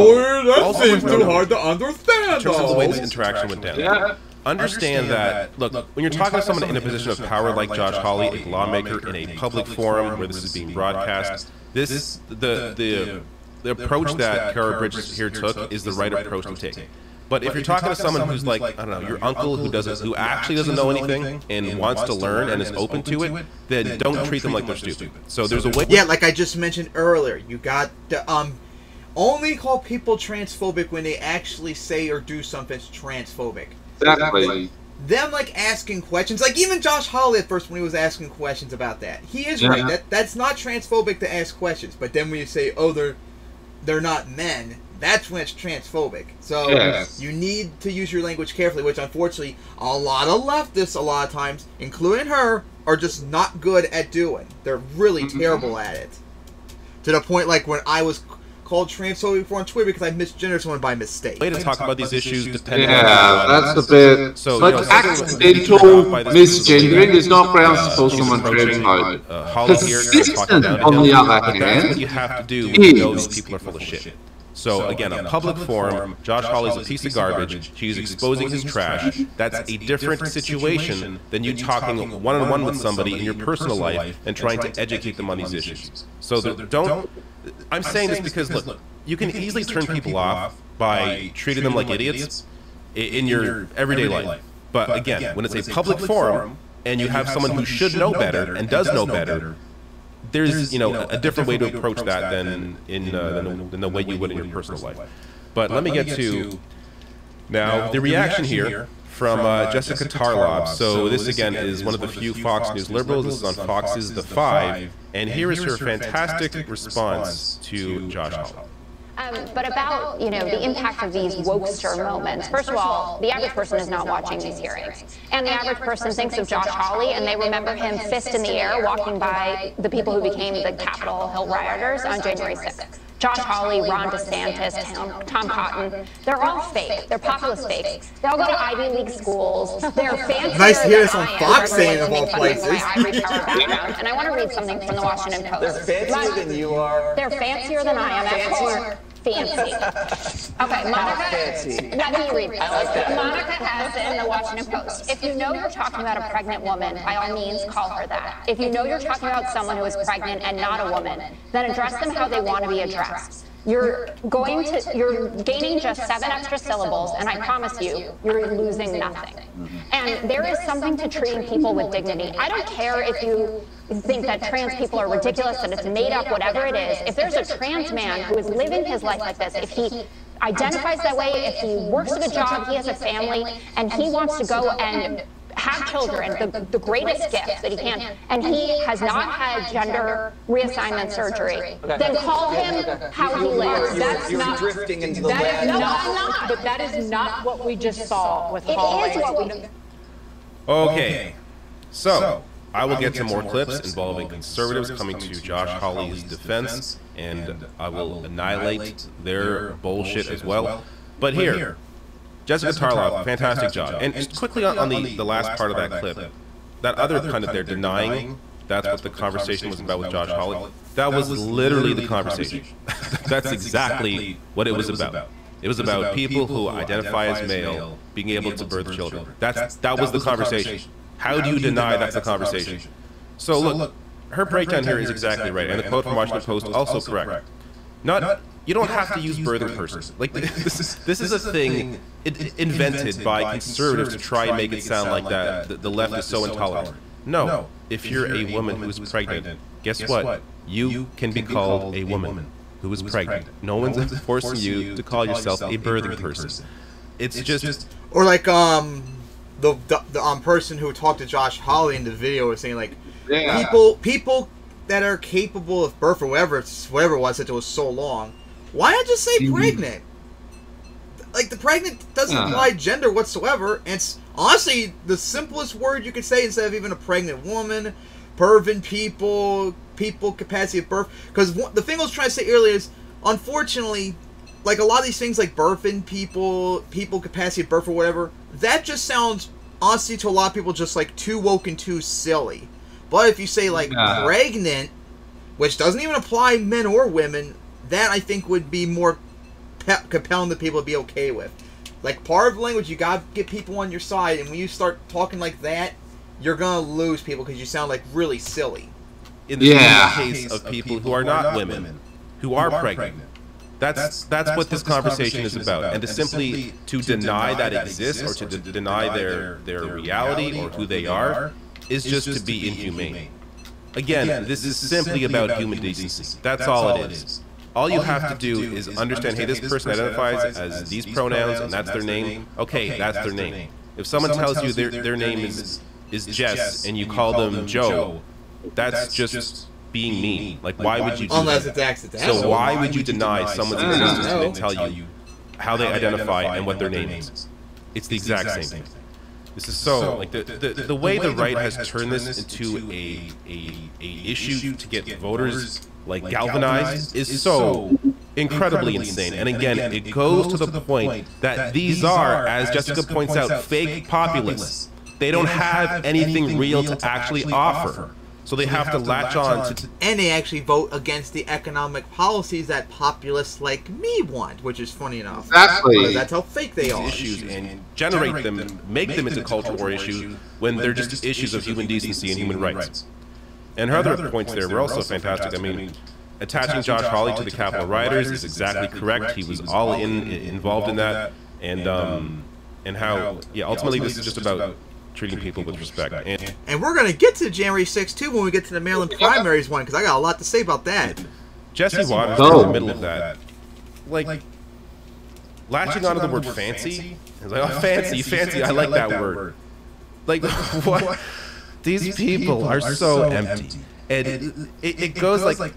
that seems too hard to understand.
In terms of the way this interaction went down, understand that, look, when you're talking to someone in a position of power like Josh Hawley, a lawmaker in a public forum where this is being broadcast, the approach that Kara Bridges here took is the right approach to take. But if you're talking to someone who's like, I don't know, your uncle who actually doesn't know anything and wants to learn and is open to it, then don't treat them like they're stupid. So there's a way.
Yeah, like I just mentioned earlier, you got the only call people transphobic when they actually say or do something transphobic.
Exactly.
Them like asking questions, like even Josh Hawley at first when he was asking questions about that, he is right. That's not transphobic to ask questions. But then when you say, oh, they're not men, that's when it's transphobic. So
Yes.
you need to use your language carefully, which unfortunately a lot of leftists, a lot of times, including her, are just not good at doing. They're really terrible at it. To the point, like, when I was called transphobic before on Twitter because I misgendered someone by mistake.
Way to talk about these issues depending
that's a bit...
So,
but accidental misgendering is not grounds for someone to vote. Persistent, on the other hand,
that's what you have to do when you know these people are full of shit. So again, a public forum, Josh Hawley's a piece of garbage, she's exposing his trash. That's a different situation than you talking one-on-one with somebody in your personal life and trying to educate them on these issues. So don't... I'm saying this because, look, you can easily turn people off by treating them like idiots in your everyday life. But again, when it's a public forum and you have someone who should know better and does know better, there's, you know, a different way to approach that than the way you would in your personal life. But let me get to now the reaction here from Jessica Tarlov. So this again is one of the few Fox News liberals. This is on Fox's The Five, and here is her fantastic response to Josh Hawley.
But about, you know, the impact of these wokester moments. First of all, the average person is not watching these hearings. And the average person thinks of Josh Hawley and they remember him fist in the air walking by the people who became the Capitol Hill rioters on January 6th. Josh Hawley, Ron DeSantis, Tom Cotton, they're all fake. They're populist fakes. They all go to Ivy League schools. They're fancier
Nice to hear this on
than I am,
Fox
for
saying
everyone
of all
making fun
places.
my ivory tower background. And I want to read something from the Washington Post.
They're fancier than you are.
They're fancier than I am. Fancy? Fancy. Okay, Monica. Let me read this.
I like that.
Monica Hess in the Washington Post. If you know you're talking about a pregnant woman, by all means, call her that. If you know you're talking about someone who is pregnant and not a woman, then address them how they want to be addressed. You're gaining just 7 extra syllables, and I promise you, you're losing nothing. And there is something to treating people with dignity. I don't care if you think that trans people are ridiculous, that it's made up, whatever it is. If there's a trans man who is living his life like this, if he identifies that way, if he works at a job, he has a family, and he wants to go and have children, the greatest gift that he can, and he has not had gender reassignment surgery, then call him how he lives.
That's not drifting into the land.
No, I'm not.
But that is not what we just saw with
It
Hawley.
is what we...
Okay, so I will get to more clips involving conservatives coming to Josh Hawley's defense, and I will annihilate their bullshit as well. But here, Jessica Tarlov, fantastic job. And just quickly on the last part of that clip, that other pundit there denying that's what the conversation was about with Josh Hawley, that was literally the conversation. That's exactly what it was about. It was about people who identify as male being able to birth children. That was the conversation. How do you deny that's the conversation? So look, her breakdown here is exactly right, and the quote from Washington Post also correct. You don't have to use birthing person. Like this is a thing invented by conservatives to try and make it sound like that the left is so intolerant. No, if you're a woman who is pregnant, guess what? You can be called a woman who is pregnant. No one's forcing you to call yourself a birthing person. It's just...
Or like the person who talked to Josh Hawley in the video was saying, like, people that are capable of birth or whatever it was that it was so long, why not just say pregnant? Like, the pregnant doesn't imply gender whatsoever, and it's honestly the simplest word you could say instead of even a pregnant woman, pervin people capacity of birth. Because the thing I was trying to say earlier is, unfortunately, like a lot of these things like birthing people capacity of birth or whatever, that just sounds, honestly, to a lot of people just like too woke and too silly. But if you say like pregnant, which doesn't even apply men or women, that I think would be more compelling to people to be okay with. Like, part of the language, you gotta get people on your side, and when you start talking like that, you're gonna lose people because you sound like really silly.
In the case of people who are not women, who are pregnant, that's what this conversation is about. And to simply deny that exists or to deny their reality or who they are is just to be inhumane. Again, this is simply about human decency. That's all it is. All you have to do is understand, hey, this person identifies as these pronouns and that's their name. Okay, that's their name. If someone tells you their name is Jess and you call them Joe, that's just being mean. Like, why would you do
Unless
that?
it's accidental.
So why would you deny someone's existence and then tell you how they identify and what their name is? It's the exact same thing. This is so, like, the way the right has turned this into a issue to get voters, like, galvanized is so incredibly insane. And again, it goes to the point that these are, as Jessica points out, fake populists. They don't have anything real to actually offer. So they have to latch on to...
And they actually vote against the economic policies that populists like me want, which is funny enough.
Exactly.
That's how fake they are.
Issues and generate them, make them into cultural war issues when they're just issues of human decency and human rights. And her other points there were also fantastic. I mean, attaching Josh Hawley to the Capitol rioters is exactly correct. He was all involved in that. And how, yeah, ultimately this is just about treating people with respect.
And we're going to get to January 6th, too, when we get to the Maryland primaries one, because I got a lot to say about that.
Jesse Waters in the middle of that, like, latching onto the word fancy. It's like, oh, fancy, I like that word. Like, what? These people are so empty. And it goes like,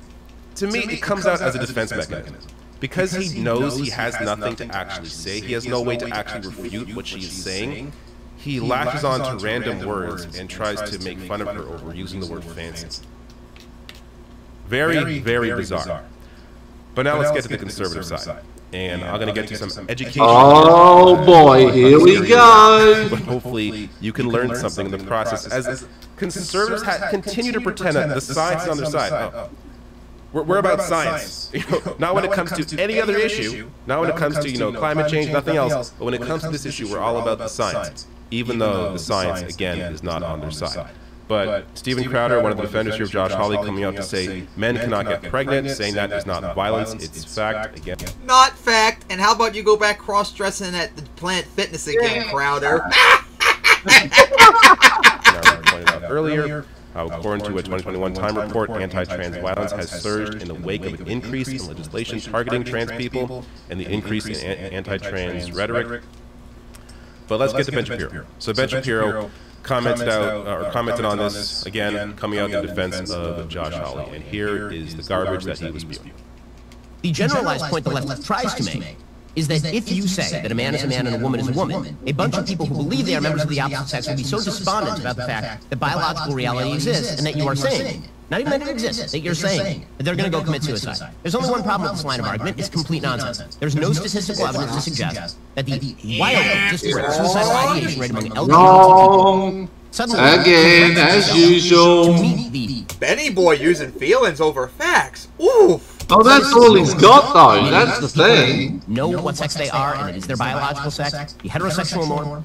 to me, it comes out as a defense mechanism. Because he knows he has nothing to actually say, he has no way to actually refute what she is saying, he latches on to random words and tries to make fun of her over using the word fancy. Very, very bizarre. But now let's get to the conservative side. And I'm going to get to some education.
Oh boy, here we go.
But hopefully you can learn something in the process. As conservatives continue to pretend that the science is on their side. Oh, we're about science. Not when it comes to any other issue. Not when it comes to climate change, nothing else. But when it comes to this issue, we're all about the science. Even though the science, again, is not on their side. But Steven Crowder, one of the defenders here of Josh Hawley, coming out to say men cannot get pregnant, saying that is not violence, it's fact. Again,
not fact. And how about you go back cross-dressing at the Planet Fitness again, Crowder?
Pointed out earlier, according to a 2021 Time report, anti-trans violence has surged in the wake of an increase in legislation targeting trans people and the increase in anti-trans rhetoric. But let's get to Ben Shapiro. So Ben Shapiro commented on this, again, coming out in defense of Josh Hawley. And here is the garbage that he was spewing.
The generalized point the left tries to make is that if you say that a man is a man and a woman is a woman, a bunch of people who believe they are members of the opposite sex will be so despondent about the fact that biological reality exists and that you are saying, not even that it exists, that you're saying that they're going to go commit suicide. There's only one problem with this line of argument. It's complete nonsense. There's no statistical evidence to suggest that the wildly disparate suicidal ideation rate among LGBT suddenly
again, as usual.
Benny boy using feelings over facts. Oof.
Oh, that's all he's got, though. That's the thing.
Know what sex they are, and it is their biological sex, the heterosexual norm.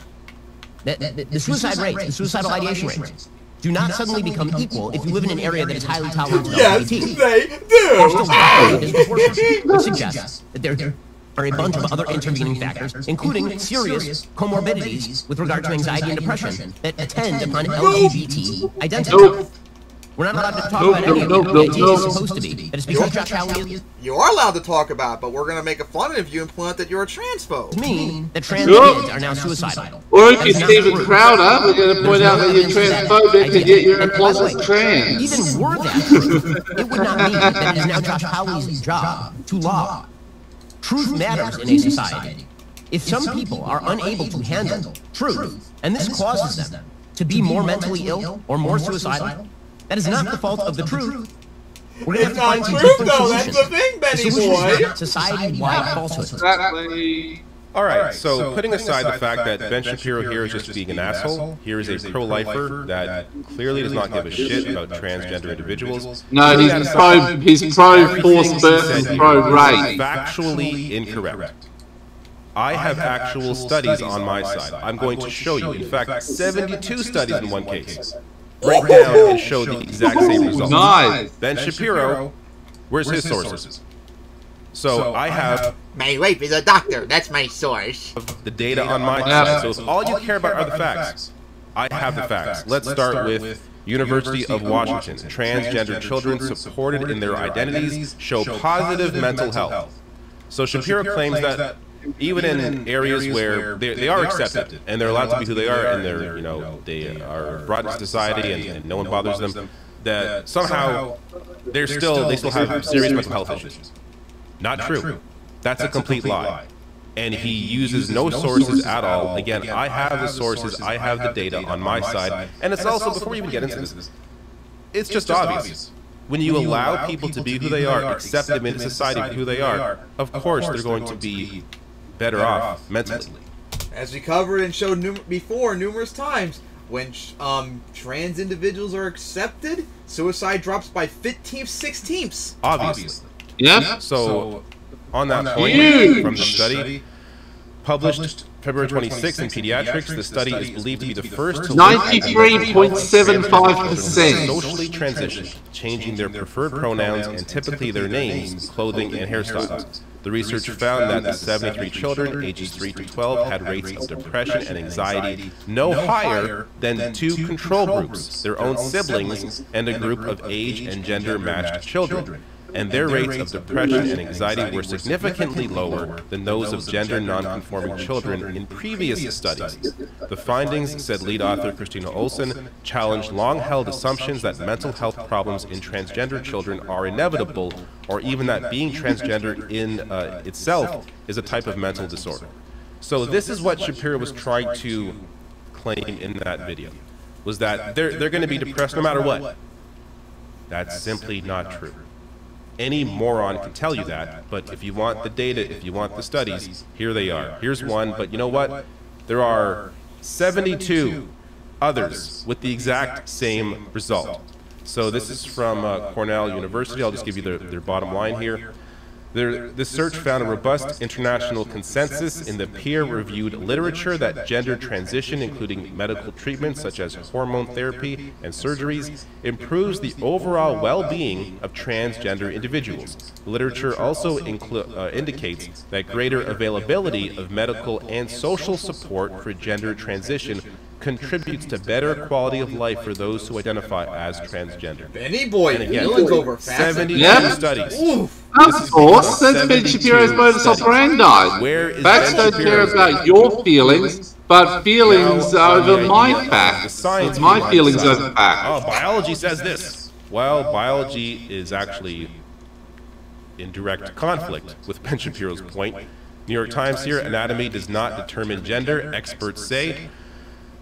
The suicide rates, the suicidal ideation rates, do not suddenly become equal if you live in an area that is highly tolerant of LGBT.
Yes, they do.
Which suggests that there are a bunch of other intervening factors, including serious comorbidities with regard to anxiety and depression that attend upon LGBT identity. We're not allowed to talk about any of it. The idea is supposed to be that it's because Josh Hawley is...
You are allowed to talk about it, but we're going to make a fun of you and point out that you're a transphobe.
Mean that trans kids are now suicidal.
Or if you're Steven Crowder, we're going to point out that you're transphobic and yet you're a closet trans.
Even were that true, it would not mean that it is now Josh Hawley's job to lie. Truth matters in a society. If some people are unable to handle truth, and this causes them to be more mentally ill or more suicidal, that is not the fault of the truth. We're going to have to find some different solutions.
That's the thing, Benny boy.
Society-wide falsehoods.
Exactly.
All right, so putting aside the fact that Ben Shapiro here is just being an asshole, here is a pro-lifer that clearly does not give a shit about transgender individuals.
No, he's pro-forced birth and pro-rape.
Factually incorrect. I have actual studies on my side. I'm going to show you, in fact, 72 studies in one case. Break down and show the exact same results.
Nice.
Ben Shapiro, where's his sources? So I have...
My wife is a doctor, that's my source.
The data on my side. So if all you care about are the facts, I have the facts. Let's start with University of Washington. Transgender children supported in their identities show positive mental health. So Shapiro claims that even in areas where they are accepted and they're allowed to be who they are and they're, they are brought into society and no one bothers them, that somehow they still have serious mental health issues. Not true. That's a complete lie. And he uses no sources at all. Again, I have the sources, I have the data on my side, and it's also, before we even get into this, it's just obvious. When you allow people to be who they are, accept them into society for who they are, of course they're going to be better off mentally.
As we covered and showed before numerous times, when trans individuals are accepted, suicide drops by 15/16.
Obviously.
Yeah.
So, on that point, from the study published February 26th in Pediatrics, the study is believed to be the first to
93.75%
socially transition, changing their preferred pronouns and typically their names, clothing, and hairstyles. The research found that the 73 children, ages 3 to 12, had rates of depression and anxiety no higher than 2 control groups, their own siblings, and a group of age and gender-matched children. And their rates of depression and anxiety were significantly lower than those of gender non-conforming children in previous studies. The findings, said lead author Christina Olson, challenged long-held assumptions that mental health problems in transgender children are inevitable, or even that being transgender in itself is a type of mental disorder. So this is what Shapiro was trying to claim in that video, was that they're going to be depressed no matter what. That's simply not true. Any moron can tell you that, but if you want the data, if you want the studies, here they are. Here's one, but you know what? There are 72 others with the exact same result. So this is from Cornell University. I'll just give you their bottom line here. This search found a robust international consensus in the peer-reviewed literature that gender transition, including medical treatments such as hormone therapy and surgeries, improves the overall well-being of transgender individuals. The literature also indicates that greater availability of medical and social support for gender transition contributes to better quality of life for those who identify as transgender.
Benny boy,
and again,
feelings over
72 studies.
Of course, that's Ben Shapiro's modus operandi. Facts don't care about your feelings, but feelings over my facts. It's my feelings over facts.
Oh, biology says this. Well, biology is actually in direct conflict with Ben Shapiro's point. New York Times here, anatomy does not determine gender, experts say.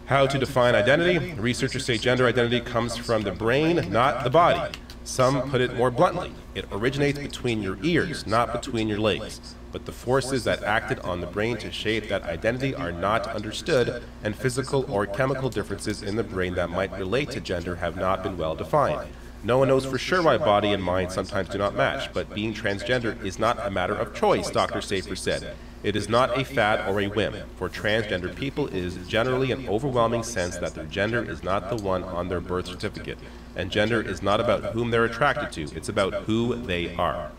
How to define identity? Researchers say gender identity comes from the brain, not the body. Some put it more bluntly. It originates between your ears, not between your legs. But the forces that acted on the brain to shape that identity are not understood, and physical or chemical differences in the brain that might relate to gender have not been well defined. No one knows for sure why body and mind sometimes do not match, but being transgender is not a matter of choice, Dr. Safer said. It is not a fad or a whim. For transgender people, it is generally an overwhelming sense that their gender is not the one on their birth certificate. And gender is not about whom they're attracted to, it's about who they are.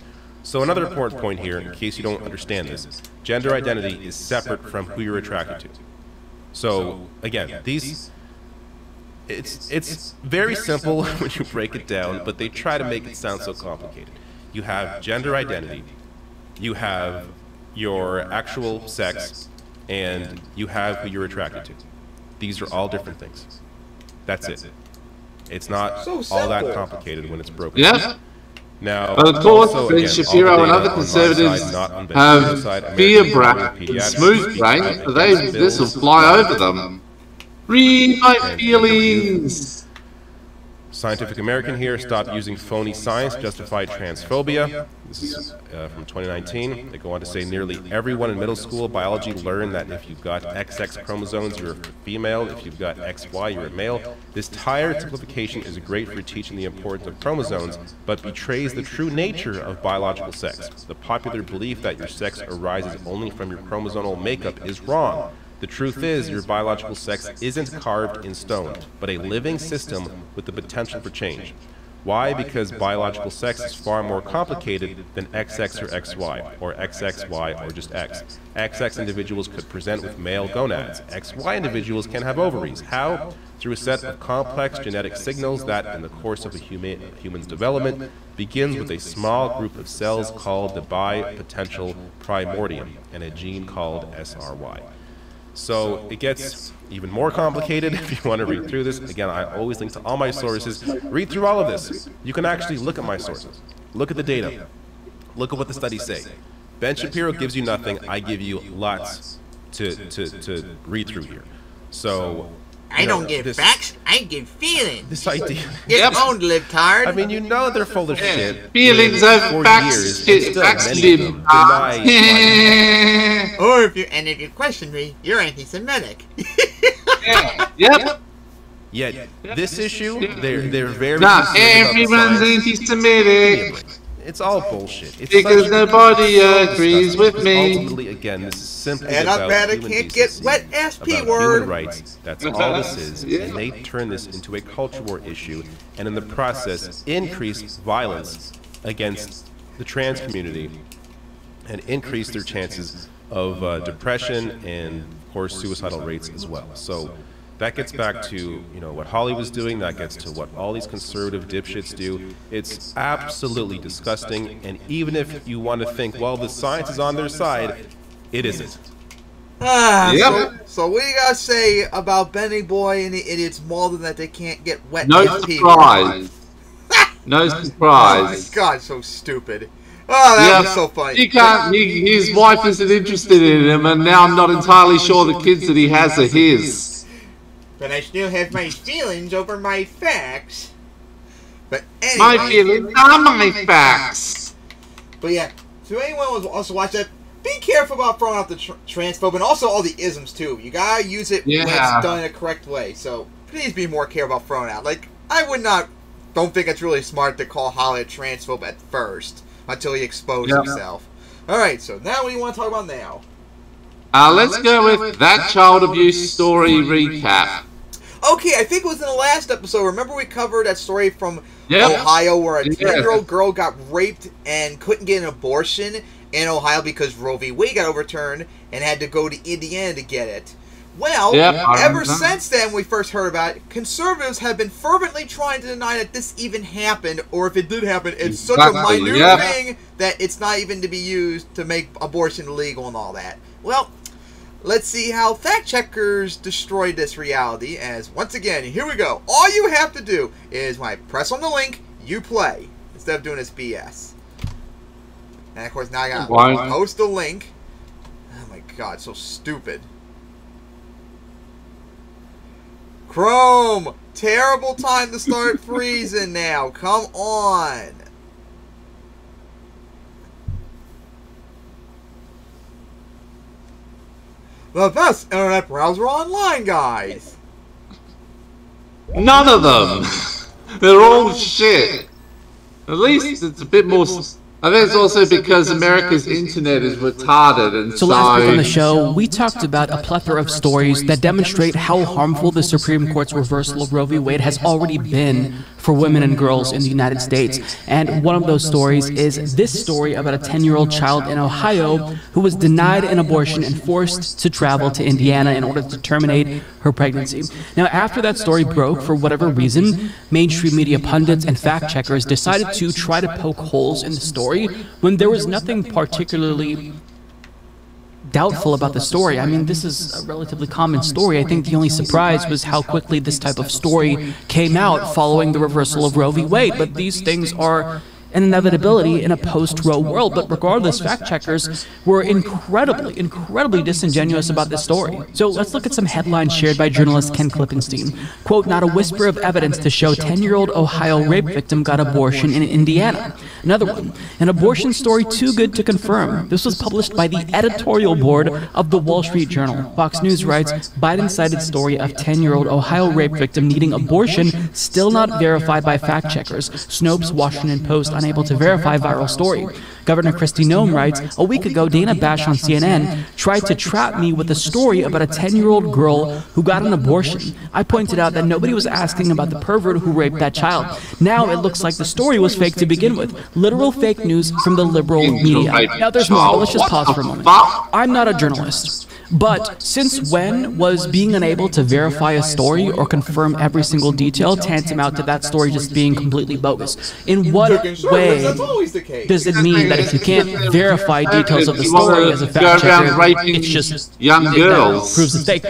So another important point here, in case you don't understand this, gender identity is separate from who you're attracted to. So, again, it's very simple when you break it down, but they try to make it sound so complicated. You have gender identity, you have your actual sex, and you have who you're attracted to. These are all different things. That's it. It's not all that complicated when it's broken down. Now,
but of course, Ben Shapiro and other conservatives have fear brain and smooth brain, so this will fly over them. Read my feelings!
Scientific American here, stop using phony science to justify transphobia. This is from 2019. They go on to say nearly everyone in middle school biology learned that if you've got XX chromosomes, you're a female. If you've got XY, you're a male. This tired simplification is great for teaching the importance of chromosomes, but betrays the true nature of biological sex. The popular belief that your sex arises only from your chromosomal makeup is wrong. The truth is, your biological sex isn't carved in stone, but a living system with the potential for change. Why? Because biological sex is far more complicated than XX or XY, or XXY, or just X. XX individuals could present with male gonads. XY individuals can have ovaries. How? Through a set of complex genetic signals that, in the course of a human's development, begins with a small group of cells called the bipotential primordium, and a gene called SRY. So it gets even more complicated if you want to read through this. Again, I always link to all my sources. Read through all of this. You can actually look at my sources. Look at the data. Look at what the studies say. Ben Shapiro gives you nothing. I give you lots to read through here. So
I don't give facts, I give feelings.
This idea.
Get owned, libtard.
I mean, you know they're full of shit.
Feelings over facts.
Or if you question me, you're anti-Semitic.
Yep.
Yet this issue, they're very.
Not everyone's anti-Semitic.
It's all bullshit. It's
because nobody agrees with me.
Ultimately, again, this is simply
and
about
I'm mad I can't get wet ass P-word.
Human rights. That's all this is. And they turn this into a culture war issue, and in the process, increase violence against the trans community, and increase their chances of depression and, of course, suicidal rates as well. So that gets back to, what Holly was doing. That gets to what all these conservative dipshits do. It's absolutely disgusting. And even if you want to think, well, the science is on their side, it isn't.
So what do you gotta say about Benny Boy and the idiots more than that they can't get wet?
No surprise. No surprise.
Oh my god, so stupid. Oh, that was so funny.
He can't. His wife isn't interested in him, and now I'm not entirely sure the kids that he has are his.
But I still have my feelings over my facts. But anyway.
My feelings are my facts.
But yeah, so anyone who also watch that, be careful about throwing out the transphobe and also all the isms too. You gotta use it when it's done in a correct way. So please be more careful about throwing out. Like, I don't think it's really smart to call Holly a transphobe at first until he exposed himself. Alright, so now what do you want to talk about now?
Let's go with that child abuse story recap.
Okay, I think it was in the last episode. Remember we covered that story from Ohio where a 10-year-old girl got raped and couldn't get an abortion in Ohio because Roe v. Wade got overturned and had to go to Indiana to get it. Well, ever since then we first heard about it, conservatives have been fervently trying to deny that this even happened, or if it did happen, it's such a minute thing that it's not even to be used to make abortion legal and all that. Well, let's see how fact checkers destroyed this reality, as once again, here we go. All you have to do is when I press on the link, you play, instead of doing this BS. And of course now I gotta post the link. Oh my god, so stupid. Chrome! Terrible time to start freezing now. Come on. The best internet browser online, guys.
None of them. They're all shit. At least it's a bit more. I think it's also because America's internet is retarded, and
so last week on the show, we talked about a plethora of stories that demonstrate how harmful the Supreme Court's reversal of Roe v. Wade has already been for women and girls in the United States. And one of those stories is this story about a 10-year-old child in Ohio who was denied an abortion and forced to travel to Indiana in order to terminate her pregnancy. Now, after that story broke, for whatever reason, mainstream media pundits and fact-checkers decided to try to poke holes in the story when there was nothing particularly doubtful about the story. I mean, this is a relatively common story. I think the only surprise was how quickly this type of story came out following the reversal of Roe v. Wade. But these things are an inevitability in a post-Roe world. But regardless, fact-checkers were incredibly disingenuous about this story. So let's look at some headlines shared by journalist Ken Klippenstein. Quote, not a whisper of evidence to show 10-year-old Ohio rape victim got abortion in Indiana. Another one, an abortion story too good to confirm. This was published by the editorial board of the Wall Street Journal. Fox News writes, Biden-cited story of 10-year-old Ohio rape victim needing abortion still not verified by fact-checkers. Snopes, Washington Post, unable to verify viral story. Governor Kristi Noem writes, a week ago, Dana Bash on CNN tried to trap me with a story about a 10-year-old girl who got an abortion. I pointed out that nobody was asking about the pervert who raped that child. Now it looks like the story was fake to begin with. Literal fake news from the liberal media. Now there's more, but let's just pause for a moment. I'm not a journalist. But since when was being unable to verify a story or confirm every single detail tantamount to that story just being completely bogus? In what way does it mean that if you can't verify details of the story as a fact checker, it's just
young girls?
Proves the stake.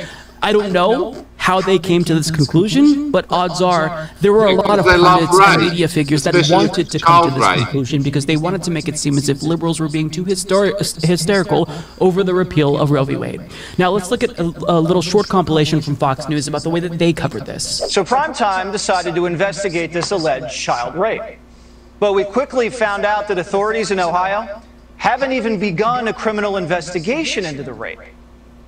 I don't know how they came to this conclusion, but odds are there were a lot of pundits and media figures that wanted to come to this conclusion because they wanted to make it seem as if liberals were being too hysterical over the repeal of Roe v. Wade. Now let's look at a little short compilation from Fox News about the way that they covered this.
So Primetime decided to investigate this alleged child rape. But we quickly found out that authorities in Ohio haven't even begun a criminal investigation into the rape.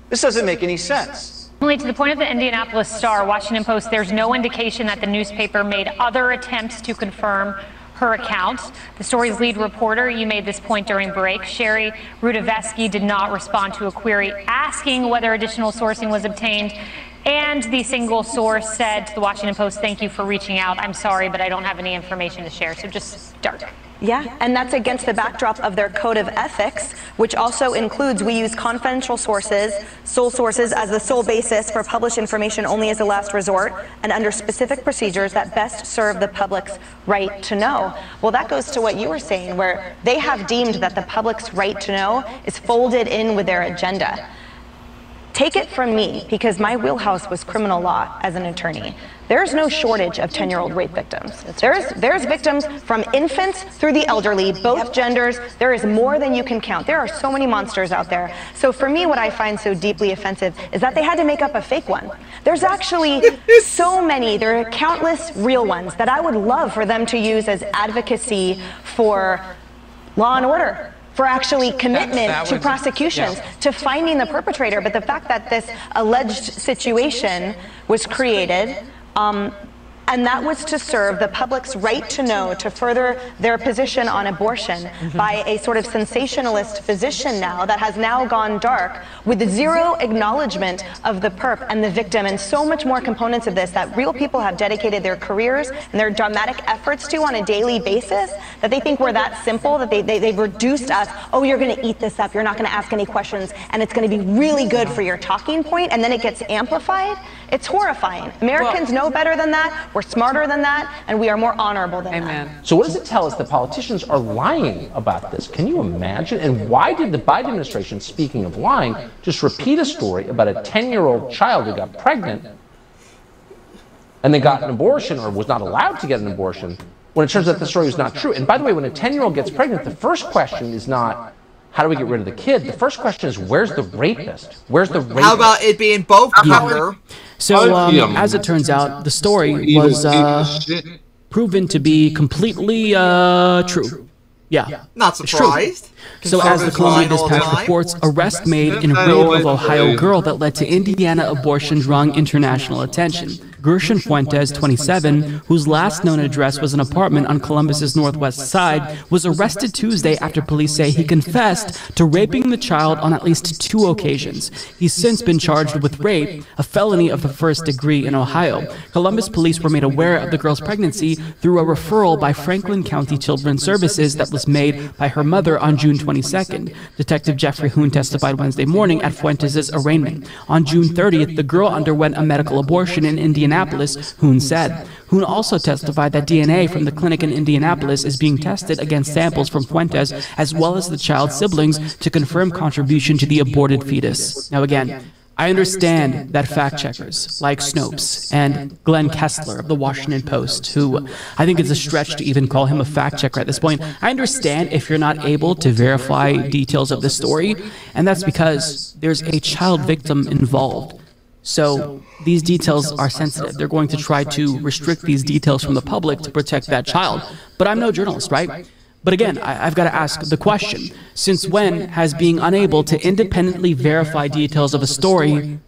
This doesn't make any sense.
To the point of the Indianapolis Star, Washington Post, there's no indication that the newspaper made other attempts to confirm her account. The story's lead reporter, you made this point during break, Sherry Rudavesky, did not respond to a query asking whether additional sourcing was obtained. And the single source said to the Washington Post, "Thank you for reaching out. I'm sorry, but I don't have any information to share." So just start.
Yeah, and that's against the backdrop of their code of ethics, which also includes we use confidential sources, sole sources as the sole basis for published information only as a last resort, and under specific procedures that best serve the public's right to know. Well, that goes to what you were saying, where they have deemed that the public's right to know is folded in with their agenda. Take it from me, because my wheelhouse was criminal law as an attorney. There's no shortage of 10-year-old rape victims. There's victims from infants through the elderly, both genders. There is more than you can count. There are so many monsters out there. So for me, what I find so deeply offensive is that they had to make up a fake one. There's actually so many, there are countless real ones that I would love for them to use as advocacy for law and order, for actually commitment to prosecutions, to finding the perpetrator. But the fact that this alleged situation was created, and that was to serve the public's right to know, to further their position on abortion by a sort of sensationalist physician now that has now gone dark with zero acknowledgement of the perp and the victim, and so much more components of this that real people have dedicated their careers and their dramatic efforts to on a daily basis, that they think we're that simple, that they've reduced us, oh, you're going to eat this up, you're not going to ask any questions, and it's going to be really good for your talking point, and then it gets amplified. It's horrifying. Americans know better than that, we're smarter than that, and we are more honorable than that.
So what does it tell us? The politicians are lying about this. Can you imagine? And why did the Biden administration, speaking of lying, just repeat a story about a 10-year-old child who got pregnant and then got an abortion or was not allowed to get an abortion when it turns out the story was not true? And by the way, when a 10-year-old gets pregnant, the first question is not, how do we get rid of the kid? The first question is, where's the rapist? Where's the rapist?
How about it being both gender?
So, as it turns out, the story was proven to be completely true. Yeah.
Not surprised.
So as the Columbia Dispatch reports, arrest made in rape of Ohio girl that led to Indiana abortion drawing international attention. Gershon Fuentes, 27, whose last known address was an apartment on Columbus's northwest side, was arrested Tuesday after police say he confessed to raping the child on at least 2 occasions. He's since been charged with rape, a felony of the first degree in Ohio. Columbus police were made aware of the girl's pregnancy through a referral by Franklin County Children's Services that was made by her mother on June 22nd. Detective Jeffrey Hoon testified Wednesday morning at Fuentes' arraignment. On June 30th, the girl underwent a medical abortion in Indianapolis, Hoon said. Hoon also testified that DNA from the clinic in Indianapolis is being tested against samples from Fuentes as well as the child's siblings to confirm contribution to the aborted fetus. Now again, I understand that fact-checkers like Snopes and Glenn Kessler of the Washington Post, who I think it's a stretch to even call him a fact-checker at this point, I understand if you're not able to verify details of the story, and that's because there's a child victim involved. So these details are sensitive. They're going to try to restrict these details from the public to protect that child. But I'm no journalist, right? But again, I've got to ask the question, since when has being unable to independently verify details of a story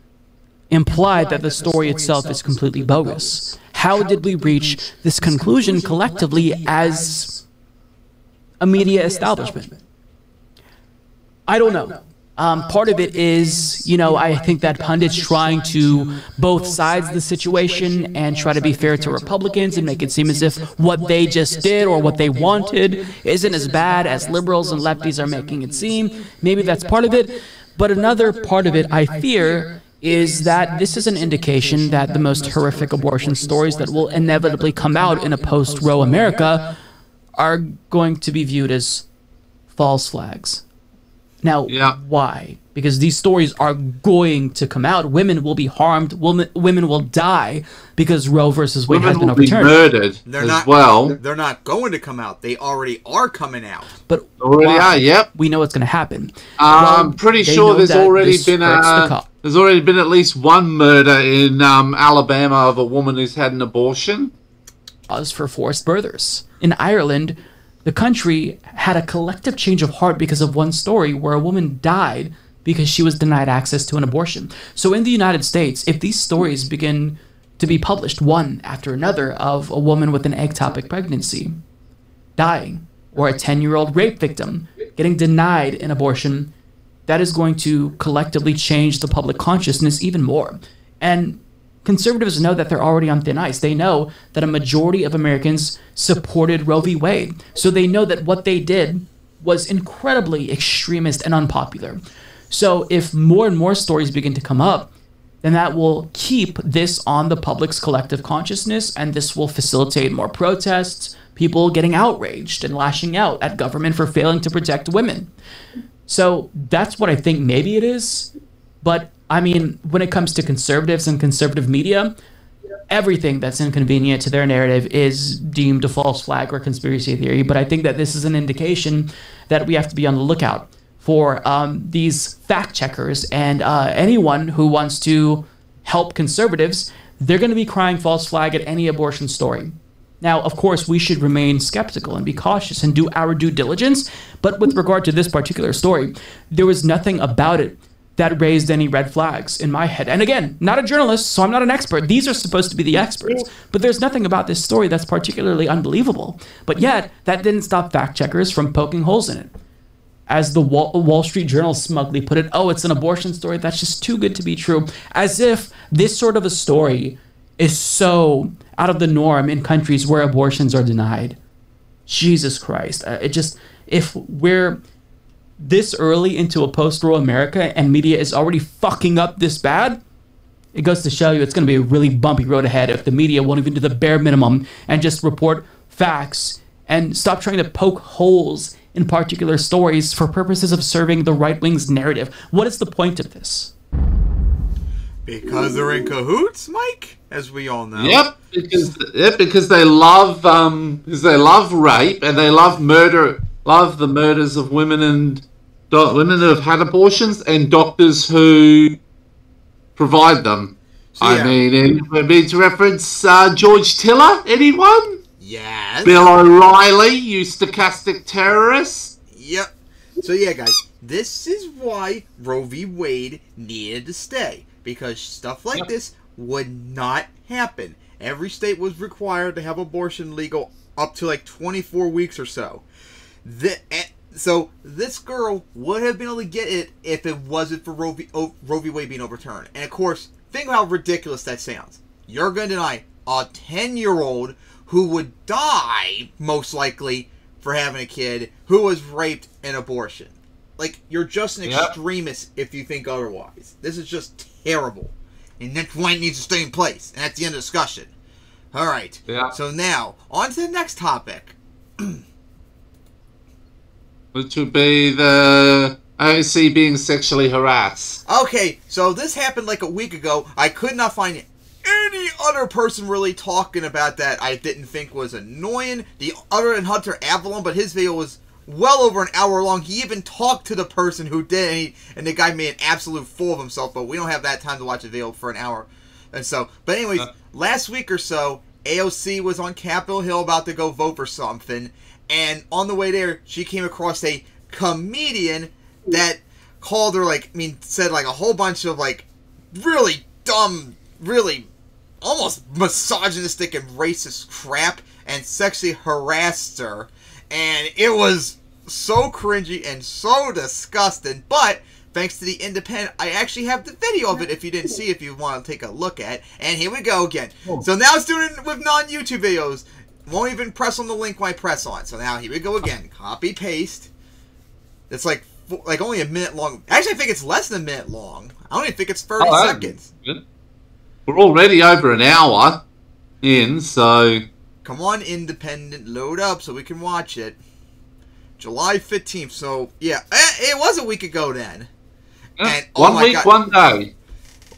implied that the story itself is completely bogus? How did we reach this conclusion collectively as a media establishment? I don't know. Part of it is, you know, I think that pundits trying to both sides the situation and try to be fair to Republicans and make it seem as if what they just did or what they wanted isn't as bad as liberals and lefties are making it seem. Maybe that's part of it. But another part of it, I fear, is that this is an indication that the most horrific abortion stories that will inevitably come out in a post-Roe America are going to be viewed as false flags. Now, why? Because these stories are going to come out. Women will be harmed. Women will die because Roe versus Wade has been overturned.
Murdered
They're not going to come out. They already are coming out.
But
already are. Yep.
We know what's going to happen.
I'm pretty sure there's already been at least one murder in Alabama of a woman who's had an abortion.
As for forced birthers in Ireland, the country had a collective change of heart because of one story where a woman died because she was denied access to an abortion. So in the United States, if these stories begin to be published one after another of a woman with an ectopic pregnancy dying, or a 10-year-old rape victim getting denied an abortion, that is going to collectively change the public consciousness even more. And conservatives know that they're already on thin ice. They know that a majority of Americans supported Roe v. Wade. So they know that what they did was incredibly extremist and unpopular. So if more and more stories begin to come up, then that will keep this on the public's collective consciousness, and this will facilitate more protests, people getting outraged and lashing out at government for failing to protect women. So that's what I think maybe it is. But I mean, when it comes to conservatives and conservative media, everything that's inconvenient to their narrative is deemed a false flag or conspiracy theory. But I think that this is an indication that we have to be on the lookout for these fact checkers and anyone who wants to help conservatives. They're going to be crying false flag at any abortion story. Now, of course, we should remain skeptical and be cautious and do our due diligence. But with regard to this particular story, there was nothing about it that raised any red flags in my head. And again, not a journalist, so I'm not an expert. These are supposed to be the experts. But there's nothing about this story that's particularly unbelievable. But yet, that didn't stop fact checkers from poking holes in it. As the Wall Street Journal smugly put it, oh, it's an abortion story that's just too good to be true. As if this sort of a story is so out of the norm in countries where abortions are denied. Jesus Christ. If we're this early into a post-Roe America and media is already fucking up this bad, it goes to show you it's going to be a really bumpy road ahead if the media won't even do the bare minimum and just report facts and stop trying to poke holes in particular stories for purposes of serving the right wing's narrative. What is the point of this?
Because they're in cahoots, Mike, as we all know.
Yep, because they love rape and they love murder, love the murders of women and women who have had abortions and doctors who provide them. So, I mean to reference George Tiller, anyone?
Yes.
Bill O'Reilly, you stochastic terrorist.
Yep. So yeah, guys, this is why Roe v. Wade needed to stay. Because stuff like this would not happen. Every state was required to have abortion legal up to like 24 weeks or so. So this girl would have been able to get it if it wasn't for Roe v. Wade being overturned. And of course, think how ridiculous that sounds. You're going to deny a 10-year-old who would die, most likely, for having a kid who was raped in abortion. Like, you're just an extremist if you think otherwise. This is just terrible. And that's why it needs to stay in place. And that's the end of the discussion. Alright. Yeah. So now, on to the next topic.
Which would be the OC being sexually harassed.
Okay, so this happened like a week ago. I could not find any other person really talking about that I didn't think was annoying. Other than Hunter Avalon, but his video was well over an hour long. He even talked to the person who did it, and the guy made an absolute fool of himself, but we don't have that time to watch a video for an hour. And so, but anyways, last week or so, AOC was on Capitol Hill about to go vote for something, and on the way there, she came across a comedian that called her, said a whole bunch of, really dumb, really almost misogynistic and racist crap, and sexually harassed her. And it was so cringy and so disgusting, but thanks to the Independent, I actually have the video of it if you didn't see, if you want to take a look at. And here we go again. So now it's doing it with non-YouTube videos. Won't even press on the link when I press on. So now here we go again. Copy, paste. It's like like only a minute long. Actually, I think it's less than a minute long. I don't even think it's 30 seconds.
We're already over an hour in, so...
Come on, Independent, load up so we can watch it. July 15th, so, yeah. It was a week ago then.
Yeah,
and, oh
one week,
God,
one day.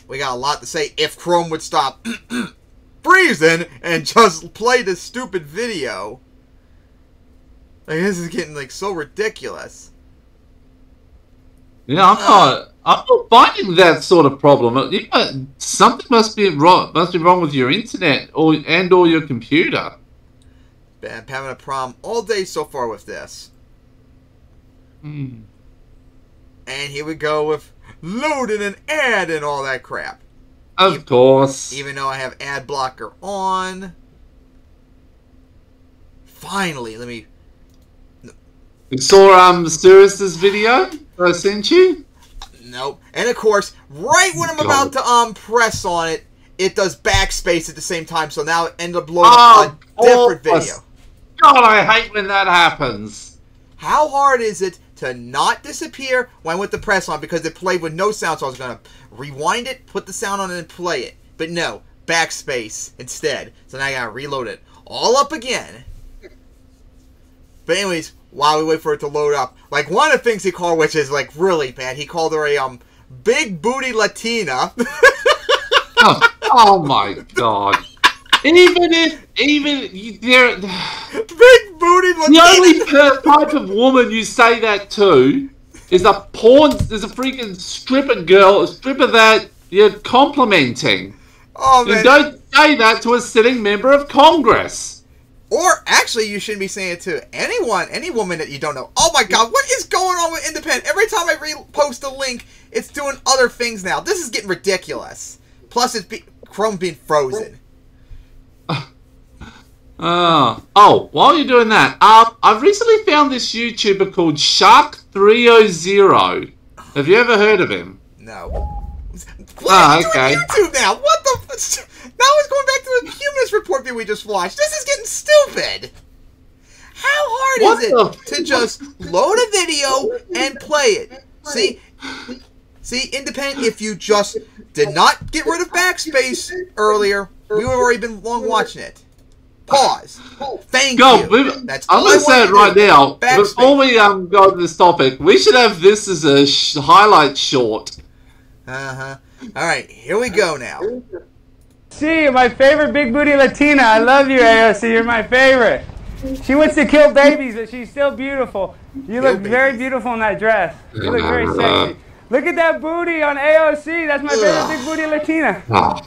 We got a lot to say. If Chrome would stop freezing and just play this stupid video. Like, this is getting, like, so ridiculous.
Yeah, I'm not finding that sort of problem. You know, something must be wrong with your internet or your computer.
I'm having a problem all day so far with this.
Hmm.
And here we go with loading an ad and all that crap.
Of course.
Even though I have ad blocker on. Finally, let me...
You saw Cyrus's video that I sent you?
Nope. And of course, right when I'm about to press on it, it does backspace at the same time, so now it ends up loading a different video.
God, I hate when that happens.
How hard is it to not disappear when with the press on, because it played with no sound, so I was going to rewind it, put the sound on it, and play it. But no, backspace instead. So now I got to reload it all up again. But anyways, while we wait for it to load up, like one of the things he called, which is like really bad, he called her a big booty Latina.
oh my God. Even there,
big booty Latina.
The only type of woman you say that to is a freaking stripper girl, a stripper that you're complimenting.
Oh man!
You don't say that to a sitting member of Congress.
Or actually, you shouldn't be saying it to any woman that you don't know. Oh my God, what is going on with Independent? Every time I repost a link, it's doing other things now. This is getting ridiculous. Plus, Chrome being frozen.
While you're doing that, I've recently found this YouTuber called Shark300. Have you ever heard of him?
No. Why are you doing YouTube now? What the? Now it's going back to the Humanist Report video we just watched. This is getting stupid. How hard is it to just load a video and play it? See, Independent, if you just did not get rid of backspace earlier, we would have already been long watching it. Pause. Thank you.
That's I'm going to say it right now. Before we go to this topic, we should have this as a highlight short.
Alright, here we go now.
See, my favorite big booty Latina. I love you, AOC. You're my favorite. She wants to kill babies, but she's still beautiful. You look very beautiful in that dress. You look very sexy. Look at that booty on AOC. That's my favorite big booty Latina.
And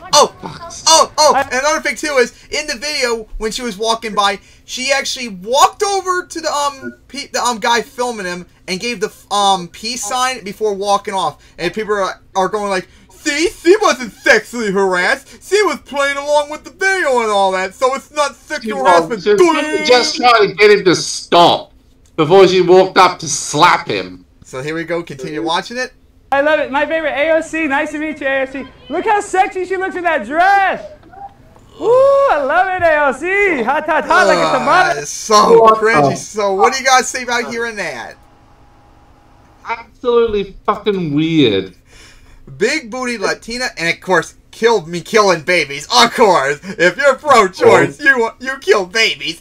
another thing too is in the video when she was walking by, she actually walked over to the guy filming him and gave the peace sign before walking off. And people are going like, see, she wasn't sexually harassed. She was playing along with the video and all that, so it's not sexual harassment.
Just trying to get him to stop before she walked up to slap him.
So here we go. Continue watching it.
I love it. My favorite, AOC. Nice to meet you, AOC. Look how sexy she looks in that dress. Ooh, I love it, AOC. Hot, hot, hot like a tomato.
It's so cringy. So what do you guys say about hearing that?
Absolutely fucking weird.
Big booty Latina, and of course, killing babies. Of course, if you're pro-choice, you kill babies.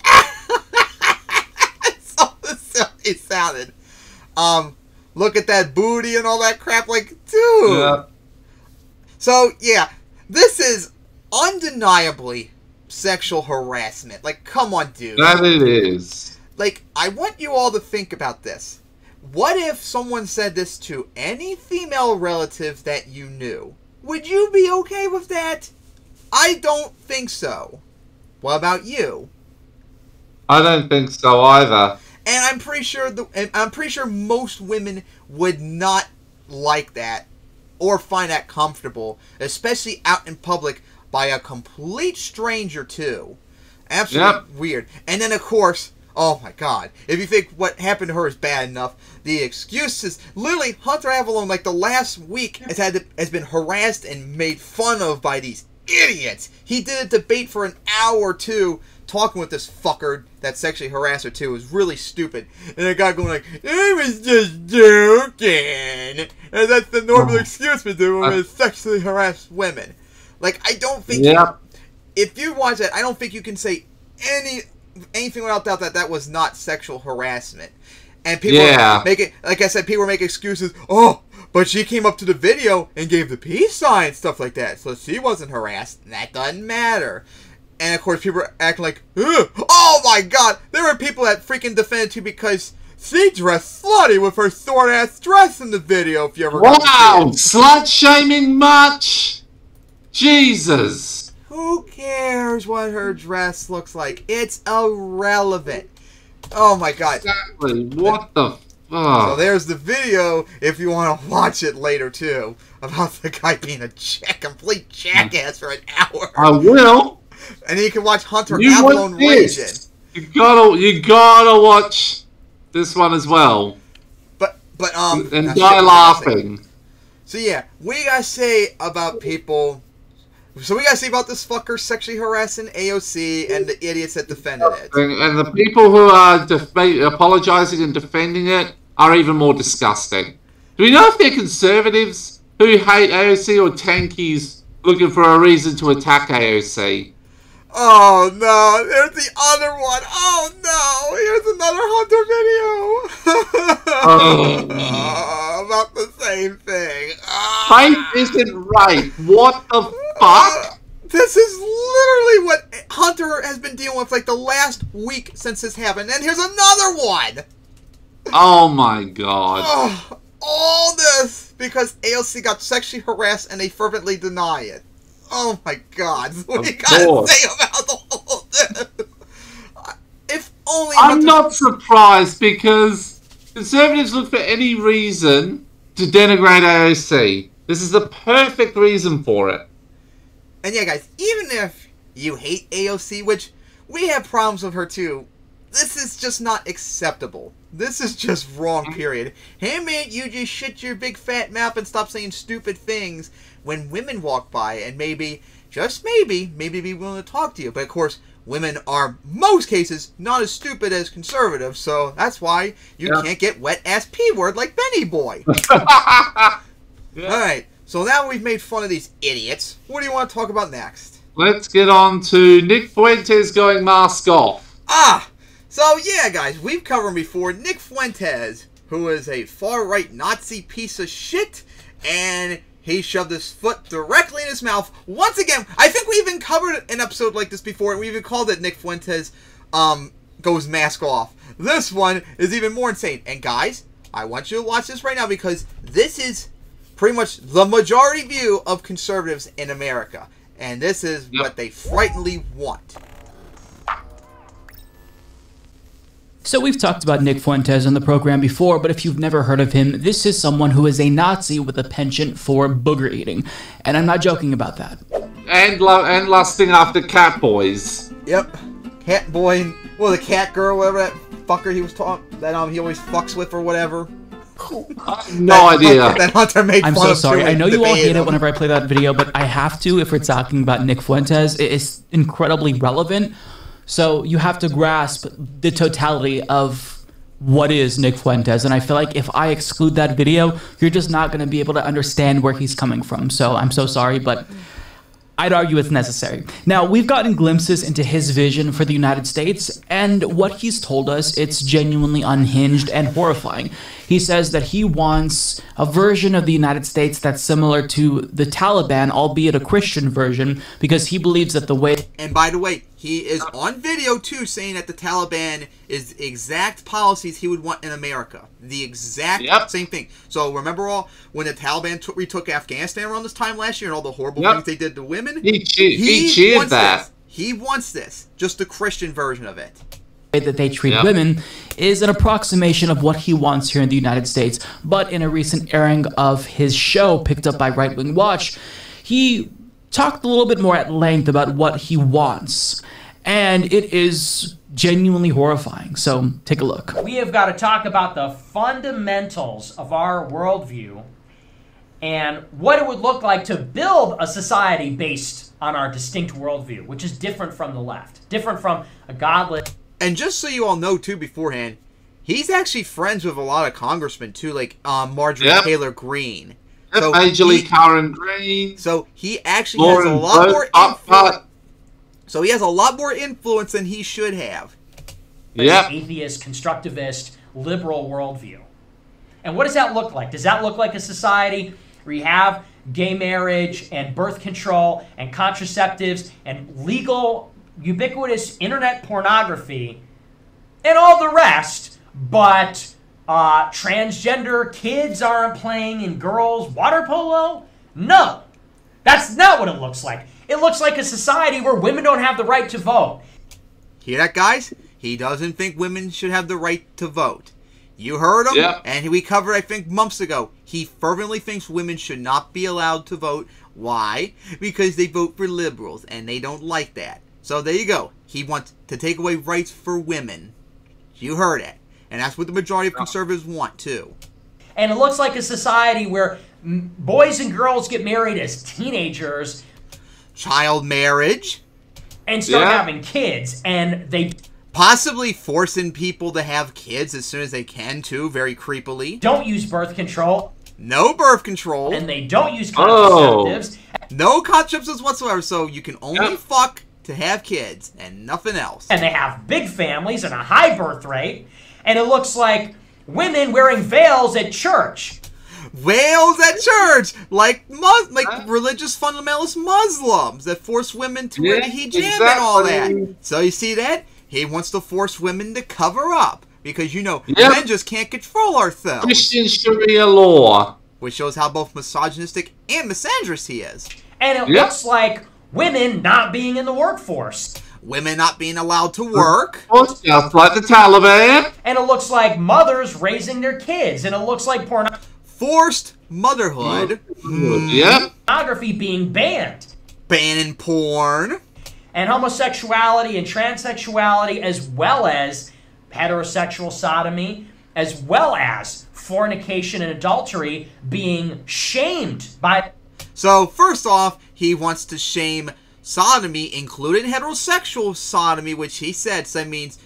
So silly sounded. Look at that booty and all that crap, like, dude.
Yeah.
So yeah, this is undeniably sexual harassment. Like, come on, dude.
That it is.
Like, I want you all to think about this. What if someone said this to any female relative that you knew? Would you be okay with that? I don't think so. What about you?
I don't think so either.
And I'm pretty sure most women would not like that or find that comfortable, especially out in public by a complete stranger too. Absolutely weird. And then of course, oh my God, if you think what happened to her is bad enough, the excuses, literally Hunter Avallone, like the last week, has been harassed and made fun of by these idiots. He did a debate for an hour or two talking with this fucker that sexually harassed her too. It was really stupid. And the guy going like, I was just joking. And that's the normal excuse for doing with sexually harassed women. Like, I don't think if you watch that, I don't think you can say anything without doubt that was not sexual harassment. And people were making, like I said, people were making excuses. Oh, but she came up to the video and gave the peace sign, stuff like that. So she wasn't harassed. That doesn't matter. And of course, people were acting like, oh my god, there were people that freaking defended her because she dressed slutty with her short-ass dress in the video, if you ever got to see it.
Slut-shaming much? Jesus.
Who cares what her dress looks like? It's irrelevant. Oh my god.
Exactly. What the fuck?
So there's the video, if you want to watch it later, too, about the guy being a complete jackass for an hour.
I will.
And then you can watch Hunter Avalon raging.
You gotta watch this one as well. And die laughing.
So yeah, we gotta say about people. So we gotta say about this fucker sexually harassing AOC and the idiots that defended it.
And the people who are apologizing and defending it are even more disgusting. Do we know if they're conservatives who hate AOC or tankies looking for a reason to attack AOC?
Oh no, there's the other one. Oh no, here's another Hunter video. About the same thing.
Faith isn't right. What the fuck?
This is literally what Hunter has been dealing with like the last week since this happened. And here's another one.
Oh my god.
All this because AOC got sexually harassed and they fervently deny it. Oh my god. What do you gotta say about the whole thing? If only
I'm not surprised because conservatives look for any reason to denigrate AOC. This is the perfect reason for it.
And yeah, guys, even if you hate AOC, which we have problems with her too, this is just not acceptable. This is just wrong, period. Hey man, you just shut your big fat mouth and stop saying stupid things when women walk by and maybe, just maybe be willing to talk to you. But of course, women are, most cases, not as stupid as conservatives, so that's why you can't get wet-ass P-word like Benny Boy. Alright, so now we've made fun of these idiots. What do you want to talk about next?
Let's get on to Nick Fuentes going mask off.
So yeah, guys, we've covered before Nick Fuentes, who is a far-right Nazi piece of shit, and he shoved his foot directly in his mouth. Once again, I think we even covered an episode like this before, and we even called it Nick Fuentes goes mask off. This one is even more insane. And guys, I want you to watch this right now because this is pretty much the majority view of conservatives in America. And this is what they frighteningly want.
So we've talked about Nick Fuentes on the program before, but if you've never heard of him, this is someone who is a Nazi with a penchant for booger eating. And I'm not joking about that.
And lusting after cat boys.
Yep. Cat boy, well, the cat girl, whatever that fucker he was talking, that he always fucks with or whatever.
No idea.
That Hunter made fun of.
I'm so sorry. I know you all hate it whenever I play that video, but I have to if we're talking about Nick Fuentes. It is incredibly relevant. So you have to grasp the totality of what is Nick Fuentes. And I feel like if I exclude that video, you're just not going to be able to understand where he's coming from. So I'm so sorry, but I'd argue it's necessary. Now, we've gotten glimpses into his vision for the United States, and what he's told us, it's genuinely unhinged and horrifying. He says that he wants a version of the United States that's similar to the Taliban, albeit a Christian version, because he believes that the way...
And by the way, he is on video, too, saying that the Taliban is the exact policies he would want in America. The exact same thing. So remember all when the Taliban retook Afghanistan around this time last year and all the horrible things they did to women?
He cheered that.
He wants this. Just the Christian version of it.
That they treat women is an approximation of what he wants here in the United States. But in a recent airing of his show picked up by Right Wing Watch, he talked a little bit more at length about what he wants. And it is genuinely horrifying. So take a look.
We have got to talk about the fundamentals of our worldview and what it would look like to build a society based on our distinct worldview, which is different from the left, different from a godless.
And just so you all know, too, beforehand, he's actually friends with a lot of congressmen, too, like Marjorie Taylor Greene.
So Majorly Karen Green.
So he actually has a lot more influence. So he has a lot more influence than he should have.
Yeah. Atheist, constructivist, liberal worldview. And what does that look like? Does that look like a society where you have gay marriage and birth control and contraceptives and legal, ubiquitous internet pornography and all the rest, but transgender kids aren't playing in girls' water polo? No. That's not what it looks like. It looks like a society where women don't have the right to vote.
Hear that, guys? He doesn't think women should have the right to vote. You heard him? And we covered, I think, months ago. He fervently thinks women should not be allowed to vote. Why? Because they vote for liberals, and they don't like that. So there you go. He wants to take away rights for women. You heard it. And that's what the majority of conservatives want, too.
And it looks like a society where boys and girls get married as teenagers.
Child marriage.
And start having kids. And they...
Possibly forcing people to have kids as soon as they can, too, very creepily.
Don't use birth control.
No birth control.
And they don't use contraceptives.
No contraceptives whatsoever, so you can only fuck to have kids and nothing else.
And they have big families and a high birth rate. And it looks like women wearing veils at church.
Veils at church! Like religious fundamentalist Muslims that force women to wear the hijab and all that. So you see that? He wants to force women to cover up. Because, you know, men just can't control ourselves.
Christian Sharia law.
Which shows how both misogynistic and misandrist he is.
And it looks like women not being in the workforce.
Women not being allowed to work.
Just like the Taliban.
And it looks like mothers raising their kids. And it looks like
forced motherhood.
Pornography being banned.
Banning porn.
And homosexuality and transsexuality, as well as heterosexual sodomy, as well as fornication and adultery being shamed by...
So, first off, he wants to shame sodomy, including heterosexual sodomy, which he said, so that means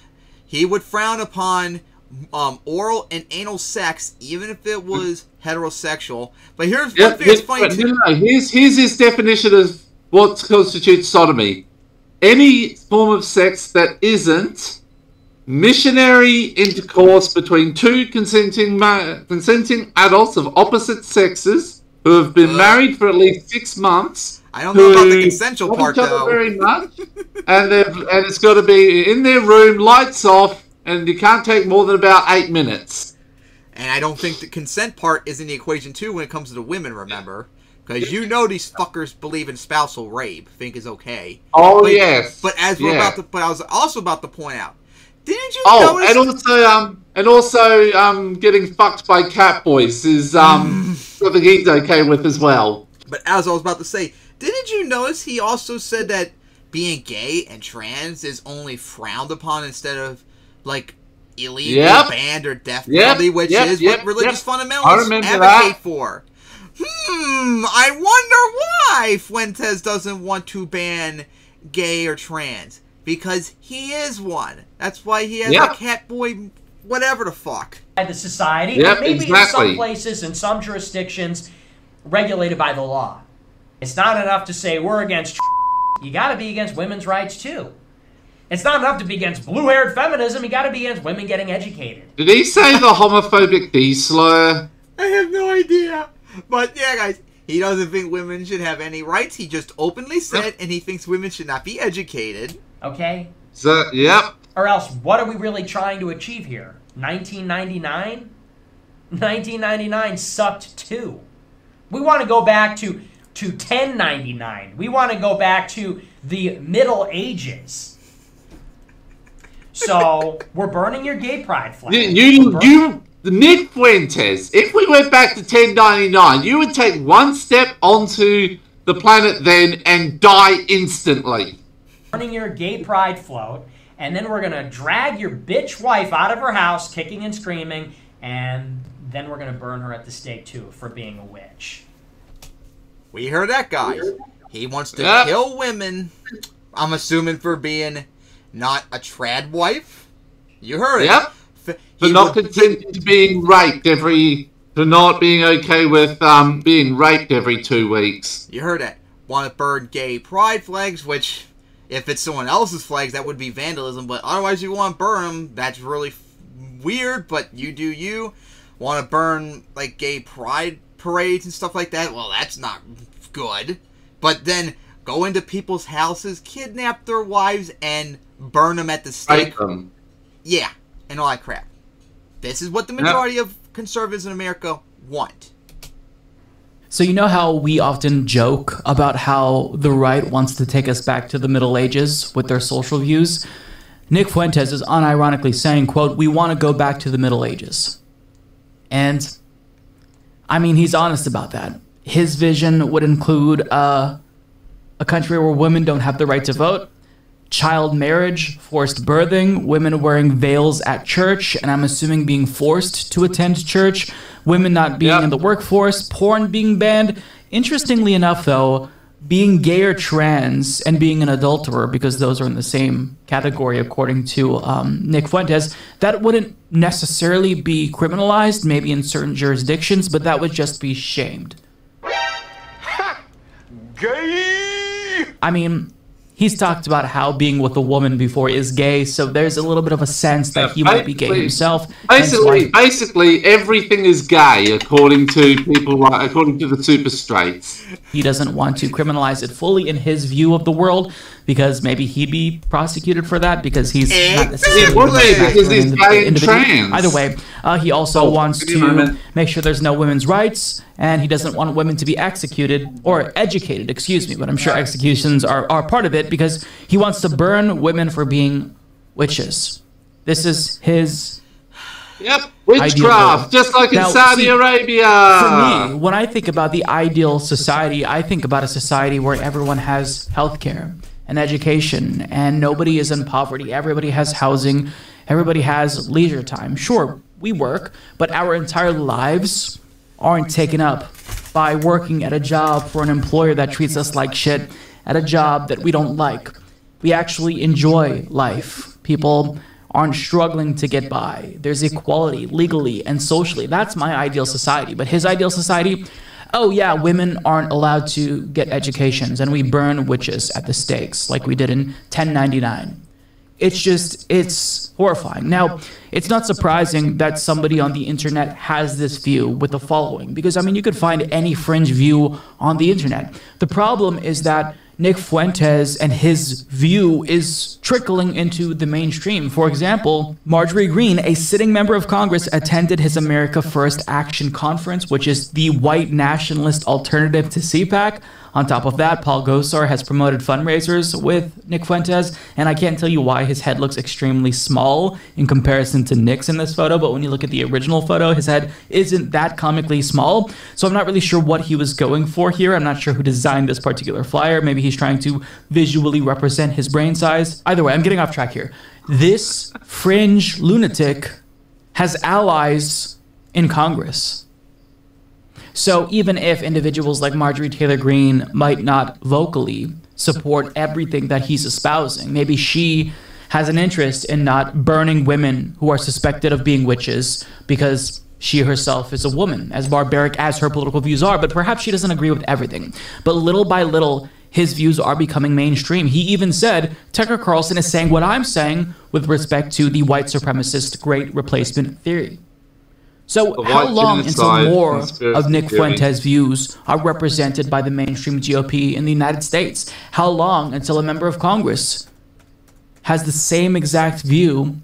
he would frown upon oral and anal sex, even if it was heterosexual. But here's one thing that's funny too.
Here's his definition of what constitutes sodomy. Any form of sex that isn't missionary intercourse between two consenting adults of opposite sexes who have been married for at least 6 months.
I don't know about the consensual part, though.
Very much, and it's got to be in their room, lights off, and you can't take more than about 8 minutes.
And I don't think the consent part is in the equation, too, when it comes to the women, remember? Because you know these fuckers believe in spousal rape, think is okay.
Oh,
but,
yes.
But as we're about to, but I was also about to point out, didn't you notice?
and also getting fucked by cat boys is something he's okay with as well.
But as I was about to say, didn't you notice he also said that being gay and trans is only frowned upon instead of like illegal, banned, or death penalty, which is what religious fundamentalists advocate for. I wonder why Fuentes doesn't want to ban gay or trans. Because he is one. That's why he has a cat boy, whatever the fuck.
By the society, or maybe in some places, in some jurisdictions, regulated by the law. It's not enough to say we're against you gotta be against women's rights too. It's not enough to be against blue-haired feminism, you gotta be against women getting educated.
Did he say the homophobic D-slur?
I have no idea. But yeah, guys, he doesn't think women should have any rights. He just openly said, and he thinks women should not be educated.
Okay?
So,
Or else, what are we really trying to achieve here? 1999? 1999 sucked too. We want to go back to 1099. We want to go back to the Middle Ages. So, we're burning your gay pride flag.
Nick Fuentes, if we went back to 1099, you would take one step onto the planet then and die instantly.
Burning your gay pride float, and then we're going to drag your bitch wife out of her house kicking and screaming, and then we're going to burn her at the stake too for being a witch.
We heard that, guys. He wants to kill women. I'm assuming for being not a trad wife. You heard it.
Yep. For not consenting to being raped for not being okay with being raped every 2 weeks.
You heard that. Want to burn gay pride flags, which, if it's someone else's flags, that would be vandalism. But otherwise, you want to burn them. That's really weird, but you do you. Want to burn, like, gay pride parades and stuff like that? Well, that's not good. But then go into people's houses, kidnap their wives, and burn them at the stake. Yeah, and all that crap. This is what the majority of conservatives in America want.
So you know how we often joke about how the right wants to take us back to the Middle Ages with their social views? Nick Fuentes is unironically saying, quote, we want to go back to the Middle Ages. And, I mean, he's honest about that. His vision would include a country where women don't have the right to vote, child marriage, forced birthing, women wearing veils at church, and I'm assuming being forced to attend church, women not being in the workforce, porn being banned. Interestingly enough, though, being gay or trans and being an adulterer, because those are in the same category according to Nick Fuentes, that wouldn't necessarily be criminalized, maybe in certain jurisdictions, but that would just be shamed. Gay! I mean, he's talked about how being with a woman before is gay, so there's a little bit of a sense that he might be gay himself.
Basically, everything is gay according to according to the super straights.
He doesn't want to criminalize it fully in his view of the world, because maybe he'd be prosecuted for that because he's not necessarily
because he's gay and trans.
Either way, he also wants to make sure there's no women's rights, and he doesn't want women to be executed or educated, excuse me, but I'm sure executions are part of it, because he wants to burn women for being witches. This is his
witchcraft, just like in Saudi Arabia.
For me, when I think about the ideal society, I think about a society where everyone has healthcare and education, and nobody is in poverty. Everybody has housing. Everybody has leisure time. Sure, we work, but our entire lives aren't taken up by working at a job for an employer that treats us like shit, at a job that we don't like. We actually enjoy life. People aren't struggling to get by. There's equality legally and socially. That's my ideal society. But his ideal society, oh yeah, women aren't allowed to get educations, and we burn witches at the stakes like we did in 1099. It's horrifying. Now, it's not surprising that somebody on the internet has this view with the following, because, I mean, you could find any fringe view on the internet. The problem is that Nick Fuentes and his view is trickling into the mainstream. For example, Marjorie Greene, a sitting member of Congress, attended his America First Action Conference, which is the white nationalist alternative to CPAC. On top of that, Paul Gosar has promoted fundraisers with Nick Fuentes, and I can't tell you why his head looks extremely small in comparison to Nick's in this photo, but when you look at the original photo, his head isn't that comically small, so I'm not really sure what he was going for here. I'm not sure who designed this particular flyer. Maybe he's trying to visually represent his brain size. Either way, I'm getting off track here. This fringe lunatic has allies in Congress. So even if individuals like Marjorie Taylor Greene might not vocally support everything that he's espousing, maybe she has an interest in not burning women who are suspected of being witches because she herself is a woman, as barbaric as her political views are, but perhaps she doesn't agree with everything. But little by little, his views are becoming mainstream. He even said, Tucker Carlson is saying what I'm saying with respect to the white supremacist great replacement theory. So how long until more of Nick Fuentes' views are represented by the mainstream GOP in the United States? How long until a member of Congress has the same exact view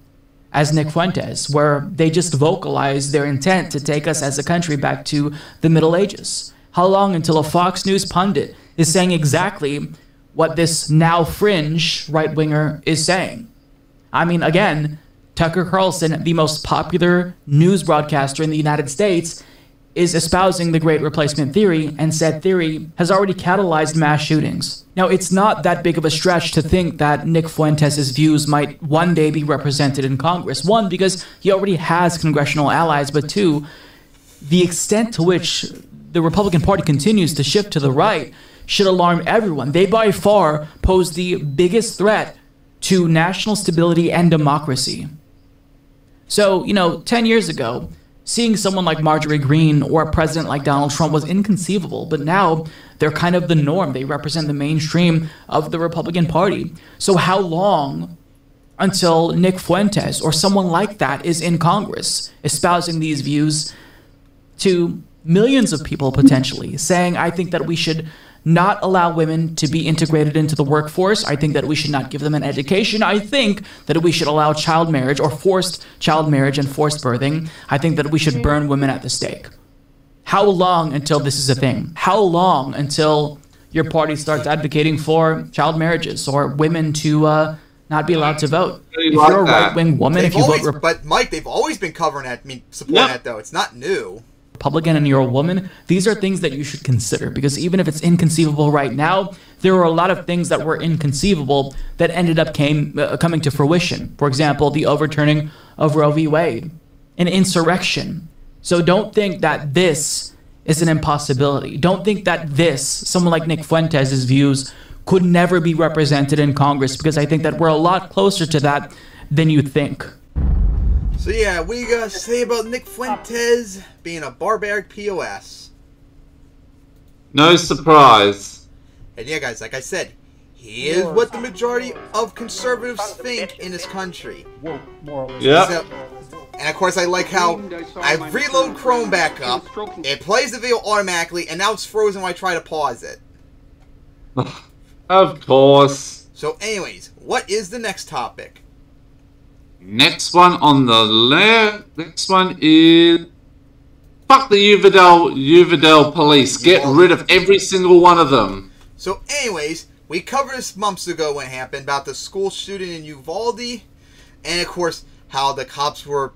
as Nick Fuentes, where they just vocalize their intent to take us as a country back to the Middle Ages? How long until a Fox News pundit is saying exactly what this now fringe right-winger is saying? I mean, again, Tucker Carlson, the most popular news broadcaster in the United States, is espousing the Great Replacement Theory, and said theory has already catalyzed mass shootings. Now, it's not that big of a stretch to think that Nick Fuentes' views might one day be represented in Congress. One, because he already has congressional allies, but two, the extent to which the Republican Party continues to shift to the right should alarm everyone. They by far pose the biggest threat to national stability and democracy. So, 10 years ago, seeing someone like Marjorie Greene or a president like Donald Trump was inconceivable, but now they're kind of the norm. They represent the mainstream of the Republican Party. So how long until Nick Fuentes or someone like that is in Congress espousing these views to millions of people potentially, saying, I think that we should not allow women to be integrated into the workforce. I think that we should not give them an education. I think that we should allow child marriage or forced child marriage and forced birthing. I think that we should burn women at the stake. How long until this is a thing? How long until your party starts advocating for child marriages or women to not be allowed to vote? If you're a right-wing woman, if you vote...
But Mike, they've always been covering that, supporting that, though. It's not new.
Republican and you're a woman, these are things that you should consider, because even if it's inconceivable right now, there were a lot of things that were inconceivable that ended up coming to fruition. For example, the overturning of Roe v. Wade, an insurrection. So don't think that this is an impossibility. Don't think that someone like Nick Fuentes' views could never be represented in Congress, because I think that we're a lot closer to that than you think.
So yeah, what do you guys say about Nick Fuentes being a barbaric POS?
No surprise.
And yeah, guys, like I said, he is what the majority of conservatives think in this country.
Yeah.
So, and of course, I like how I reload Chrome back up, it plays the video automatically, and now it's frozen when I try to pause it.
Of course.
So anyways, what is the next topic?
Next one on the left. Next one is... Fuck the Uvalde police. Get rid of every single one of them.
So anyways, we covered this months ago when it happened about the school shooting in Uvalde. And of course, how the cops were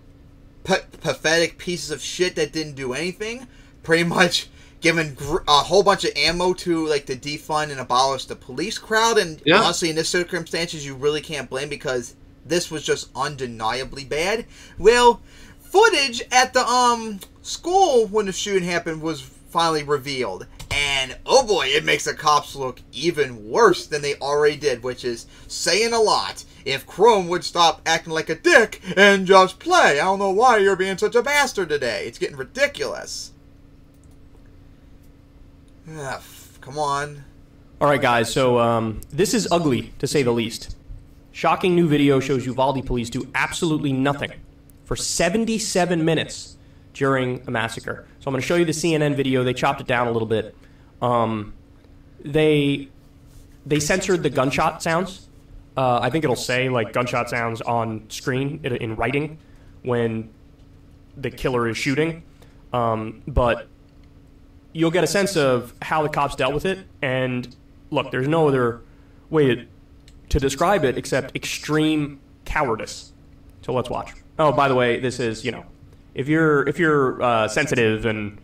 pathetic pieces of shit that didn't do anything. Pretty much giving a whole bunch of ammo to like to defund and abolish the police crowd. And honestly, in this circumstances, you really can't blame, because this was just undeniably bad. Well, footage at the school when the shooting happened was finally revealed. And oh boy, it makes the cops look even worse than they already did, which is saying a lot. If Chrome would stop acting like a dick and just play. I don't know why you're being such a bastard today. It's getting ridiculous. Come on.
Alright guys, so this is ugly, to say the least. Shocking new video shows Uvalde police do absolutely nothing for 77 minutes during a massacre. So I'm going to show you the CNN video. They chopped it down a little bit. They censored the gunshot sounds. I think it'll say like gunshot sounds on screen in writing when the killer is shooting. But you'll get a sense of how the cops dealt with it. And look, there's no other way to describe it except extreme cowardice. So let's watch. Oh, by the way, this is, if you're sensitive, and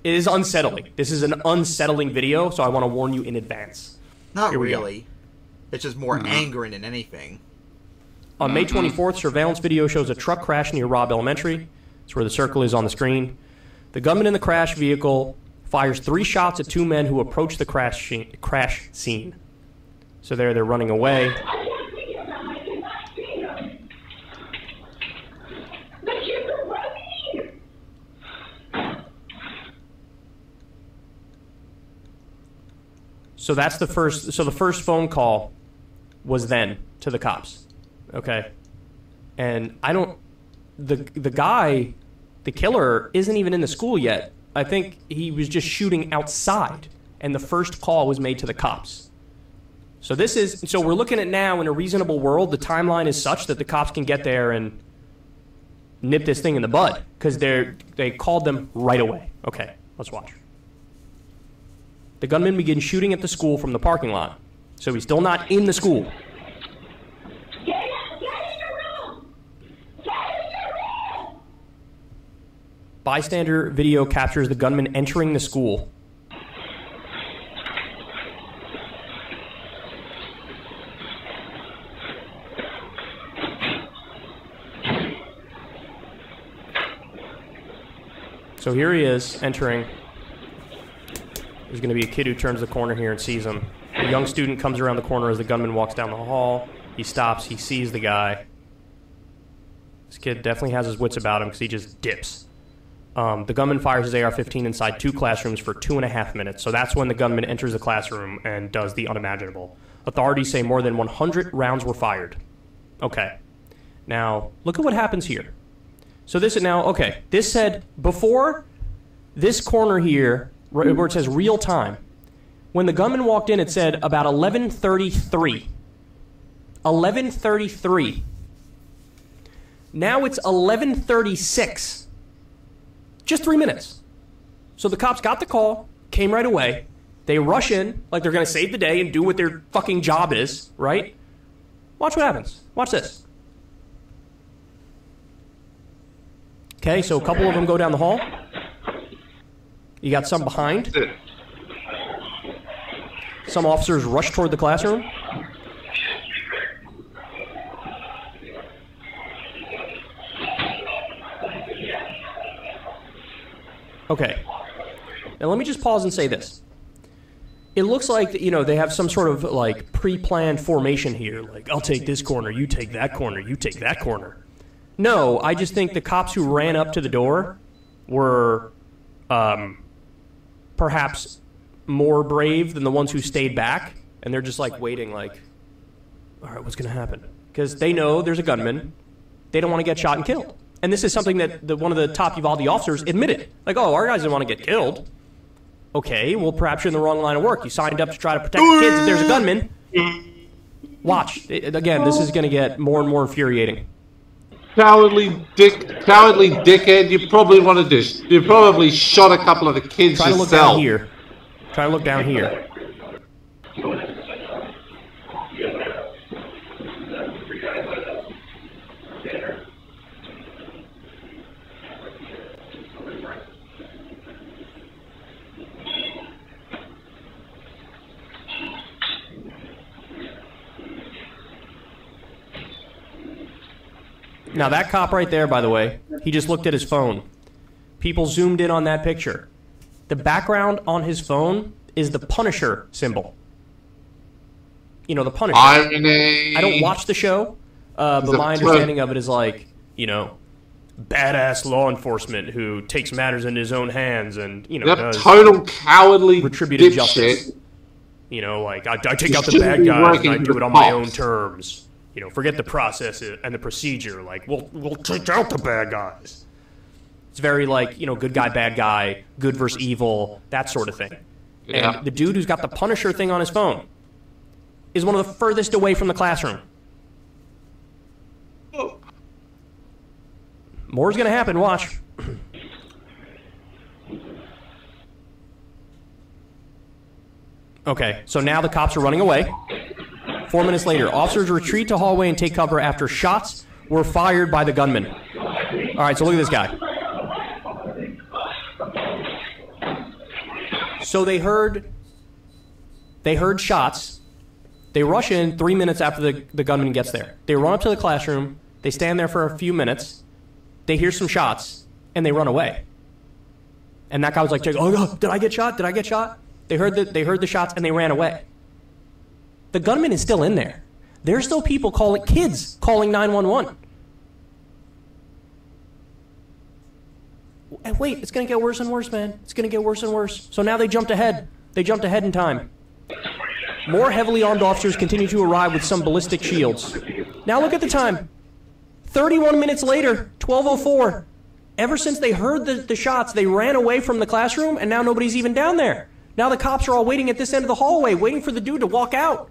it is unsettling. This is an unsettling video, so I want to warn you in advance.
Not really. It's just more angering than anything.
On May 24th, surveillance video shows a truck crash near Robb Elementary. That's where the circle is on the screen. The gunman in the crash vehicle fires 3 shots at 2 men who approach the crash scene. So they're running away. So that's the first. So the first phone call was then to the cops, okay? And I don't. The guy, the killer, isn't even in the school yet. I think he was just shooting outside, and the first call was made to the cops. So we're looking at now, in a reasonable world, the timeline is such that the cops can get there and nip this thing in the bud, because they called them right away. Okay, let's watch. The gunman begins shooting at the school from the parking lot. So he's still not in the school. Bystander video captures the gunman entering the school. So here he is, entering. There's going to be a kid who turns the corner here and sees him. A young student comes around the corner as the gunman walks down the hall. He stops. He sees the guy. This kid definitely has his wits about him because he just dips. The gunman fires his AR-15 inside 2 classrooms for 2.5 minutes. So that's when the gunman enters the classroom and does the unimaginable. Authorities say more than 100 rounds were fired. Okay. Now, look at what happens here. So this is now, okay, this said before this corner here, where it says real time, when the gunman walked in, it said about 11:33. 11:33. Now it's 11:36. Just 3 minutes. So the cops got the call, came right away. They rush in like they're going to save the day and do what their fucking job is, right? Watch what happens. Watch this. Okay, so a couple of them go down the hall. You got some behind. Some officers rush toward the classroom. Okay. Now let me just pause and say this. It looks like, you know, they have some sort of, like, pre-planned formation here. Like, I'll take this corner, you take that corner, you take that corner. No, I just think the cops who ran up to the door were, perhaps more brave than the ones who stayed back. And they're just, like, waiting, like, all right, what's going to happen? Because they know there's a gunman. They don't want to get shot and killed. And this is something that one of the top Uvalde officers admitted. Like, oh, our guys didn't want to get killed. Okay, well, perhaps you're in the wrong line of work. You signed up to try to protect the kids if there's a gunman. Watch. Again, this is going to get more and more infuriating.
Cowardly dickhead. You probably wanted to. You probably shot a couple of the kids
Try
yourself.
to look down here. Try to look down here. Now that cop right there, by the way, he just looked at his phone. People zoomed in on that picture. The background on his phone is the Punisher symbol. You know, the Punisher.
Irony.
I don't watch the show, but my understanding of it is like, you know, badass law enforcement who takes matters into his own hands and, you know, does
total cowardly
retributive justice. You know, like, I take out the bad guys and I do it on my own terms. You know, forget the process and the procedure. Like, we'll take out the bad guys. It's very like, you know, good guy, bad guy, good versus evil, that sort of thing.
Yeah.
And the dude who's got the Punisher thing on his phone is one of the furthest away from the classroom. More's gonna happen, watch. Okay, so now the cops are running away. 4 minutes later, officers retreat to hallway and take cover after shots were fired by the gunman. All right, so look at this guy. So they heard shots. They rush in 3 minutes after the gunman gets there. They run up to the classroom. They stand there for a few minutes. They hear some shots, and they run away. And that guy was like, "Oh no, did I get shot? Did I get shot?" They heard the shots, and they ran away. The gunman is still in there. There's still people kids calling 911. And wait, it's going to get worse and worse, man. It's going to get worse and worse. So now they jumped ahead. They jumped ahead in time. More heavily armed officers continue to arrive with some ballistic shields. Now look at the time. 31 minutes later, 12:04. Ever since they heard the shots, they ran away from the classroom, and now nobody's even down there. Now the cops are all waiting at this end of the hallway, waiting for the dude to walk out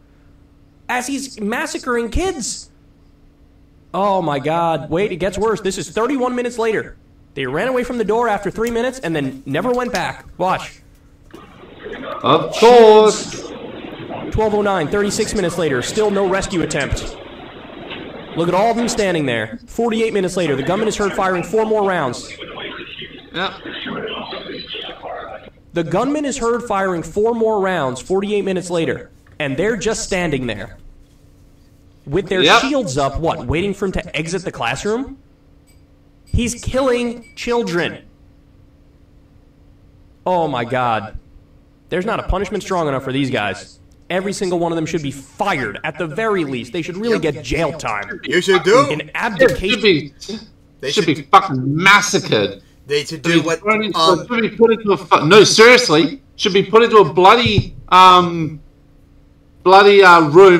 as he's massacring kids. Oh my God. Wait, it gets worse. This is 31 minutes later. They ran away from the door after 3 minutes and then never went back. Watch.
Of course.
12:09, 36 minutes later, still no rescue attempt. Look at all of them standing there. 48 minutes later, the gunman is heard firing 4 more rounds.
Yep.
The gunman is heard firing 4 more rounds 48 minutes later, and they're just standing there. With their shields up, what, waiting for him to exit the classroom? He's killing children. Oh my God. There's not a punishment strong enough for these guys. Every single one of them should be fired at the very least. They should really get jail time.
You should do.
An abdication.
They should be fucking massacred.
They should do what.
Should be put into a no, seriously, should be put into a bloody room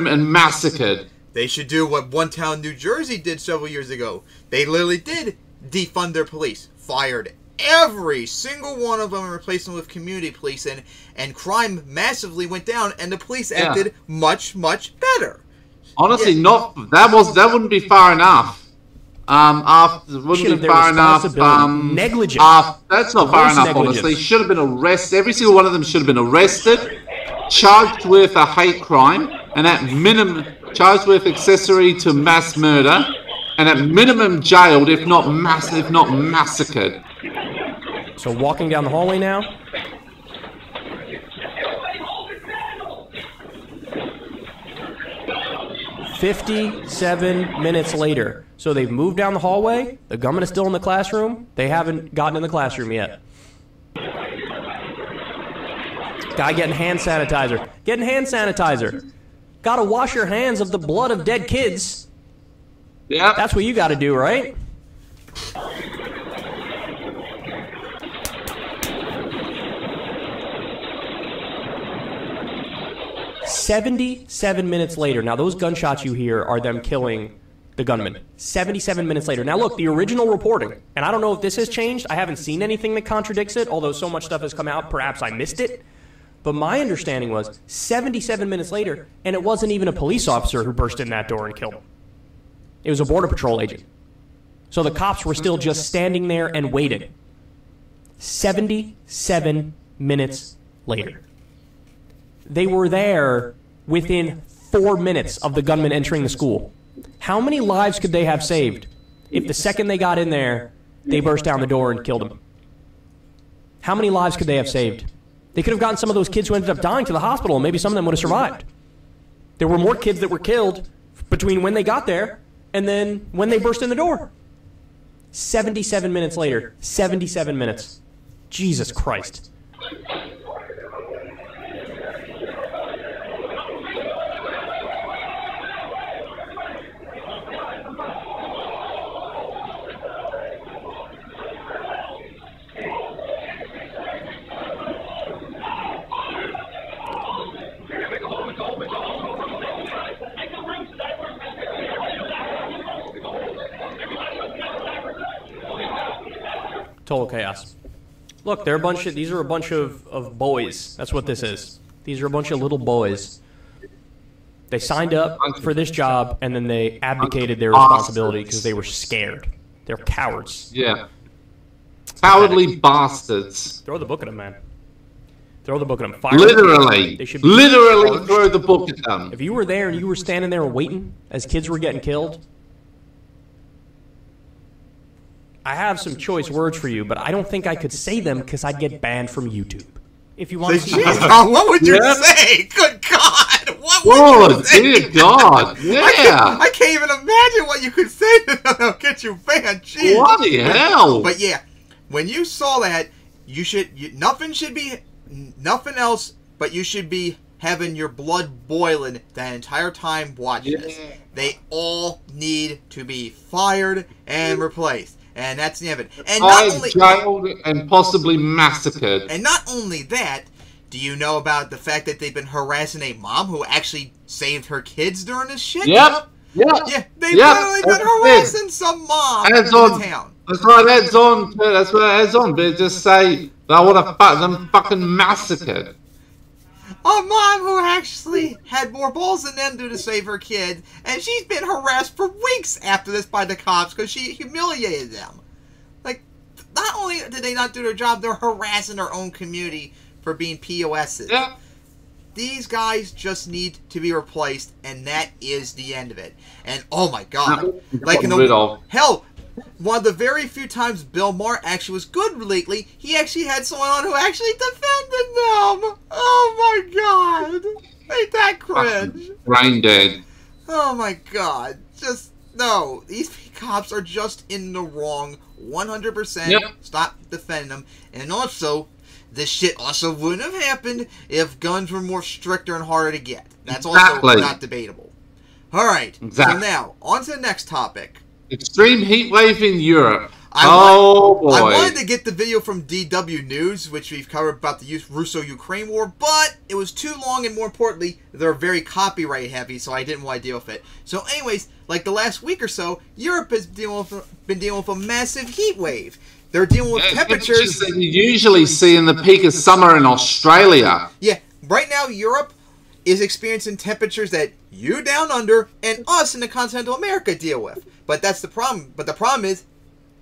and massacred.
They should do what One Town, New Jersey did several years ago. They literally did defund their police, fired every single one of them and replaced them with community police, and crime massively went down, and the police acted much, much better.
Honestly, that wouldn't be far enough. Wouldn't be far enough.
Negligence.
That's not far enough, honestly. Should have been arrested. Every single one of them should have been arrested, charged with a hate crime, and at minimum charged with accessory to mass murder, and at minimum jailed, if not massacred.
So walking down the hallway now. "57 minutes later." So they've moved down the hallway. The gunman is still in the classroom. They haven't gotten in the classroom yet. Guy getting hand sanitizer. Getting hand sanitizer. Gotta wash your hands of the blood of dead kids.
Yeah.
That's what you gotta do, right? "77 minutes later." Now, those gunshots you hear are them killing the gunman. 77 minutes later. Now, look, the original reporting, and I don't know if this has changed. I haven't seen anything that contradicts it, although so much stuff has come out. Perhaps I missed it. But my understanding was 77 minutes later, and it wasn't even a police officer who burst in that door and killed him. It was a Border Patrol agent. So the cops were still just standing there and waiting. 77 minutes later. They were there within 4 minutes of the gunman entering the school. How many lives could they have saved if the second they got in there, they burst down the door and killed him? How many lives could they have saved? They could have gotten some of those kids who ended up dying to the hospital, and maybe some of them would have survived. There were more kids that were killed between when they got there and then when they burst in the door. 77 minutes later. 77 minutes. Jesus Christ. Total chaos. Look, they're a bunch of, these are a bunch of boys. That's what this is. These are a bunch of little boys. They signed up for this job, and then they abdicated their responsibility because they were scared. They're cowards.
Yeah. Cowardly bastards.
Throw the book at them, man. Throw the book at them. Fire
literally.
They should be
literally throw the book at them.
If you were there and you were standing there waiting as kids were getting killed, I have some choice words for you, but I don't think I could say them because I'd get banned from YouTube. If you want to
what would you say? Good God! What would you say?
Dear God! Yeah!
I can't even imagine what you could say that'll get you banned. Jeez.
Bloody hell!
But yeah, when you saw that, nothing else, but you should be having your blood boiling that entire time watching this. They all need to be fired and replaced. And that's the end of it. And not only
jailed and possibly massacred.
And not only that, do you know about the fact that they've been harassing a mom who actually saved her kids during this shit?
Yep.
Yeah, they've literally been harassing some mom in the town.
That's right, adds on. That's what it adds on. They just say, I want to fuck them fucking massacred.
A mom who actually had more balls than them to save her kids, and she's been harassed for weeks after this by the cops because she humiliated them. Like, not only did they not do their job, they're harassing their own community for being POSs.
Yeah.
These guys just need to be replaced, and that is the end of it. And oh my God, like in the hell. One of the very few times Bill Maher actually was good lately, he actually had someone on who actually defended them. Oh my God. Ain't that cringe?
Brain dead.
Oh my God. Just, no. These cops are just in the wrong 100%.
Yep.
Stop defending them. And also, this shit also wouldn't have happened if guns were more stricter and harder to get. That's also not debatable. All right. So now, on to the next topic.
Extreme heat wave in Europe.
I wanted to get the video from DW News, which we've covered about the Russo-Ukraine war, but it was too long, and more importantly, they're very copyright heavy, so I didn't want to deal with it. So anyways, like the last week or so, Europe has been dealing with a massive heat wave. They're dealing with temperatures
that you usually see in the peak of summer in Australia.
Yeah, right now Europe is experiencing temperatures that you down under and us in the continental America deal with. But that's the problem. But the problem is,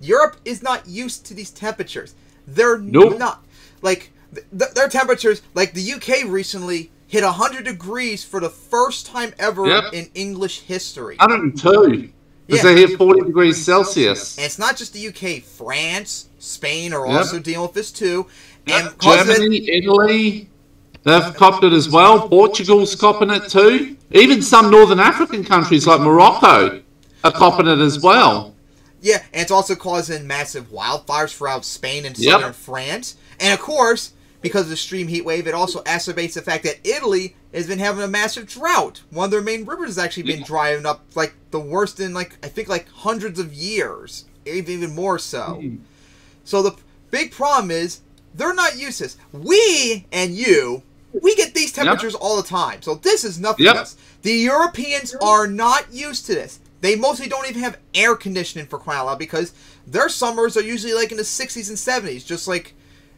Europe is not used to these temperatures. They're not. Like, their temperatures, like the UK recently hit 100 degrees for the first time ever in English history.
102. Because they hit 40 degrees Celsius.
And it's not just the UK. France, Spain are also dealing with this too. And
Germany, Italy, they've copped it as well. Portugal's copping it too. Even some northern African countries like Morocco are copping it as well.
Yeah, and it's also causing massive wildfires throughout Spain and southern France. And of course, because of the extreme heat wave, it also exacerbates the fact that Italy has been having a massive drought. One of their main rivers has actually been drying up like the worst in I think hundreds of years, even more so. So the big problem is they're not used to this. We and you, we get these temperatures all the time. So this is nothing else. The Europeans are not used to this. They mostly don't even have air conditioning for crying out loud because their summers are usually like in the 60s and 70s, just like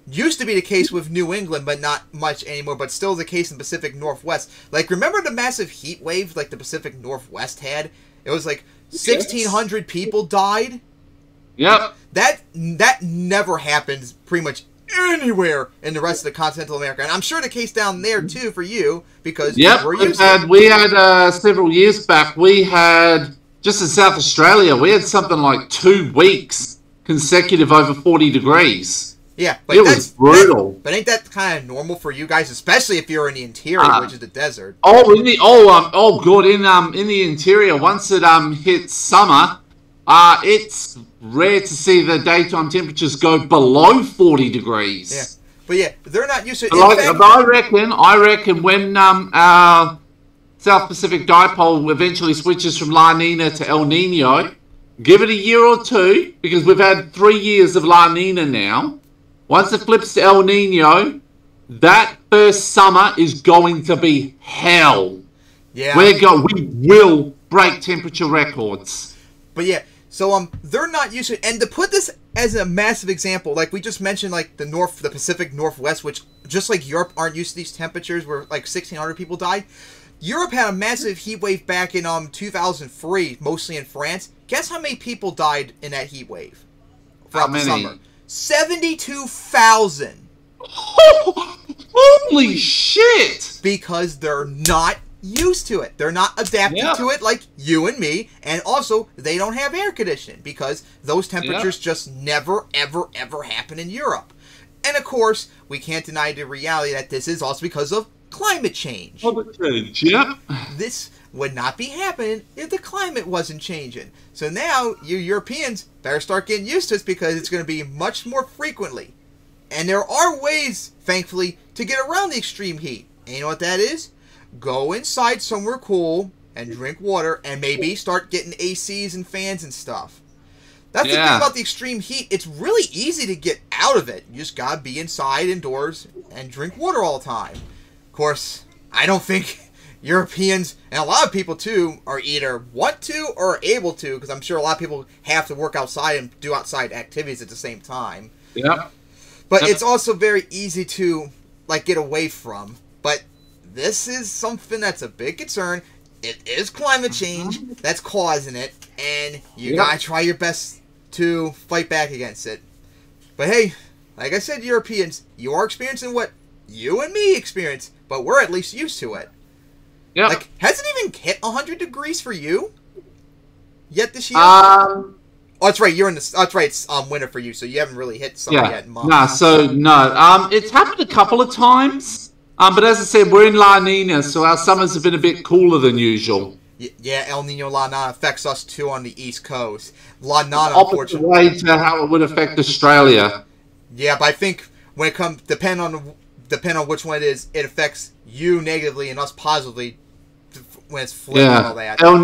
used to be the case with New England, but not much anymore, but still the case in Pacific Northwest. Like, remember the massive heat wave like the Pacific Northwest had? It was like 1,600 people died?
Yep.
That never happens pretty much anywhere in the rest of the continental America. And I'm sure the case down there, too, for you, because we
had several years back, we had... Just in South Australia, we had something like 2 weeks consecutive over 40 degrees.
Yeah, but
it was brutal.
But ain't that kind of normal for you guys, especially if you're in the interior, which is the desert?
Good. In the interior, once it hits summer, it's rare to see the daytime temperatures go below 40 degrees.
Yeah, but yeah, they're not used to.
I reckon when our South Pacific Dipole eventually switches from La Nina to El Nino, give it a year or two, because we've had 3 years of La Nina now. Once it flips to El Nino, that first summer is going to be hell.
Yeah.
We will break temperature records.
But yeah, so they're not used to it. And to put this as a massive example, like we just mentioned, like the Pacific Northwest, which just like Europe aren't used to these temperatures where like 1,600 people died. Europe had a massive heat wave back in 2003, mostly in France. Guess how many people died in that heat wave throughout the summer? 72,000.
Holy shit!
Because they're not used to it. They're not adapted to it like you and me. And also, they don't have air conditioning because those temperatures just never, ever, ever happen in Europe. And of course, we can't deny the reality that this is also because of climate change. This would not be happening if the climate wasn't changing. So now, you Europeans better start getting used to this because it's going to be much more frequently. And there are ways, thankfully, to get around the extreme heat. And you know what that is? Go inside somewhere cool and drink water and maybe start getting ACs and fans and stuff. That's the thing about the extreme heat. It's really easy to get out of it. You just gotta be inside, indoors, and drink water all the time. Of course, I don't think Europeans, and a lot of people too, are either want to or are able to, because I'm sure a lot of people have to work outside and do outside activities at the same time.
Yeah.
But it's also very easy to, like, get away from. But this is something that's a big concern. It is climate change that's causing it, and you gotta try your best to fight back against it. But hey, like I said, Europeans, you are experiencing what you and me experience, but we're at least used to it.
Yeah.
Like, has it even hit 100 degrees for you yet this year? Oh, that's right. You're in the. That's right. It's winter for you, so you haven't really hit summer yet.
No. It's happened a couple of times. But as I said, we're in La Nina, so our summers have been a bit cooler than usual.
Yeah, El Nino La Nina affects us too on the East Coast. La Nina,
opposite way to how it would affect Australia.
Yeah, but I think when it comes, depend on which one it is, it affects you negatively and us positively when it's flipping and all that.
El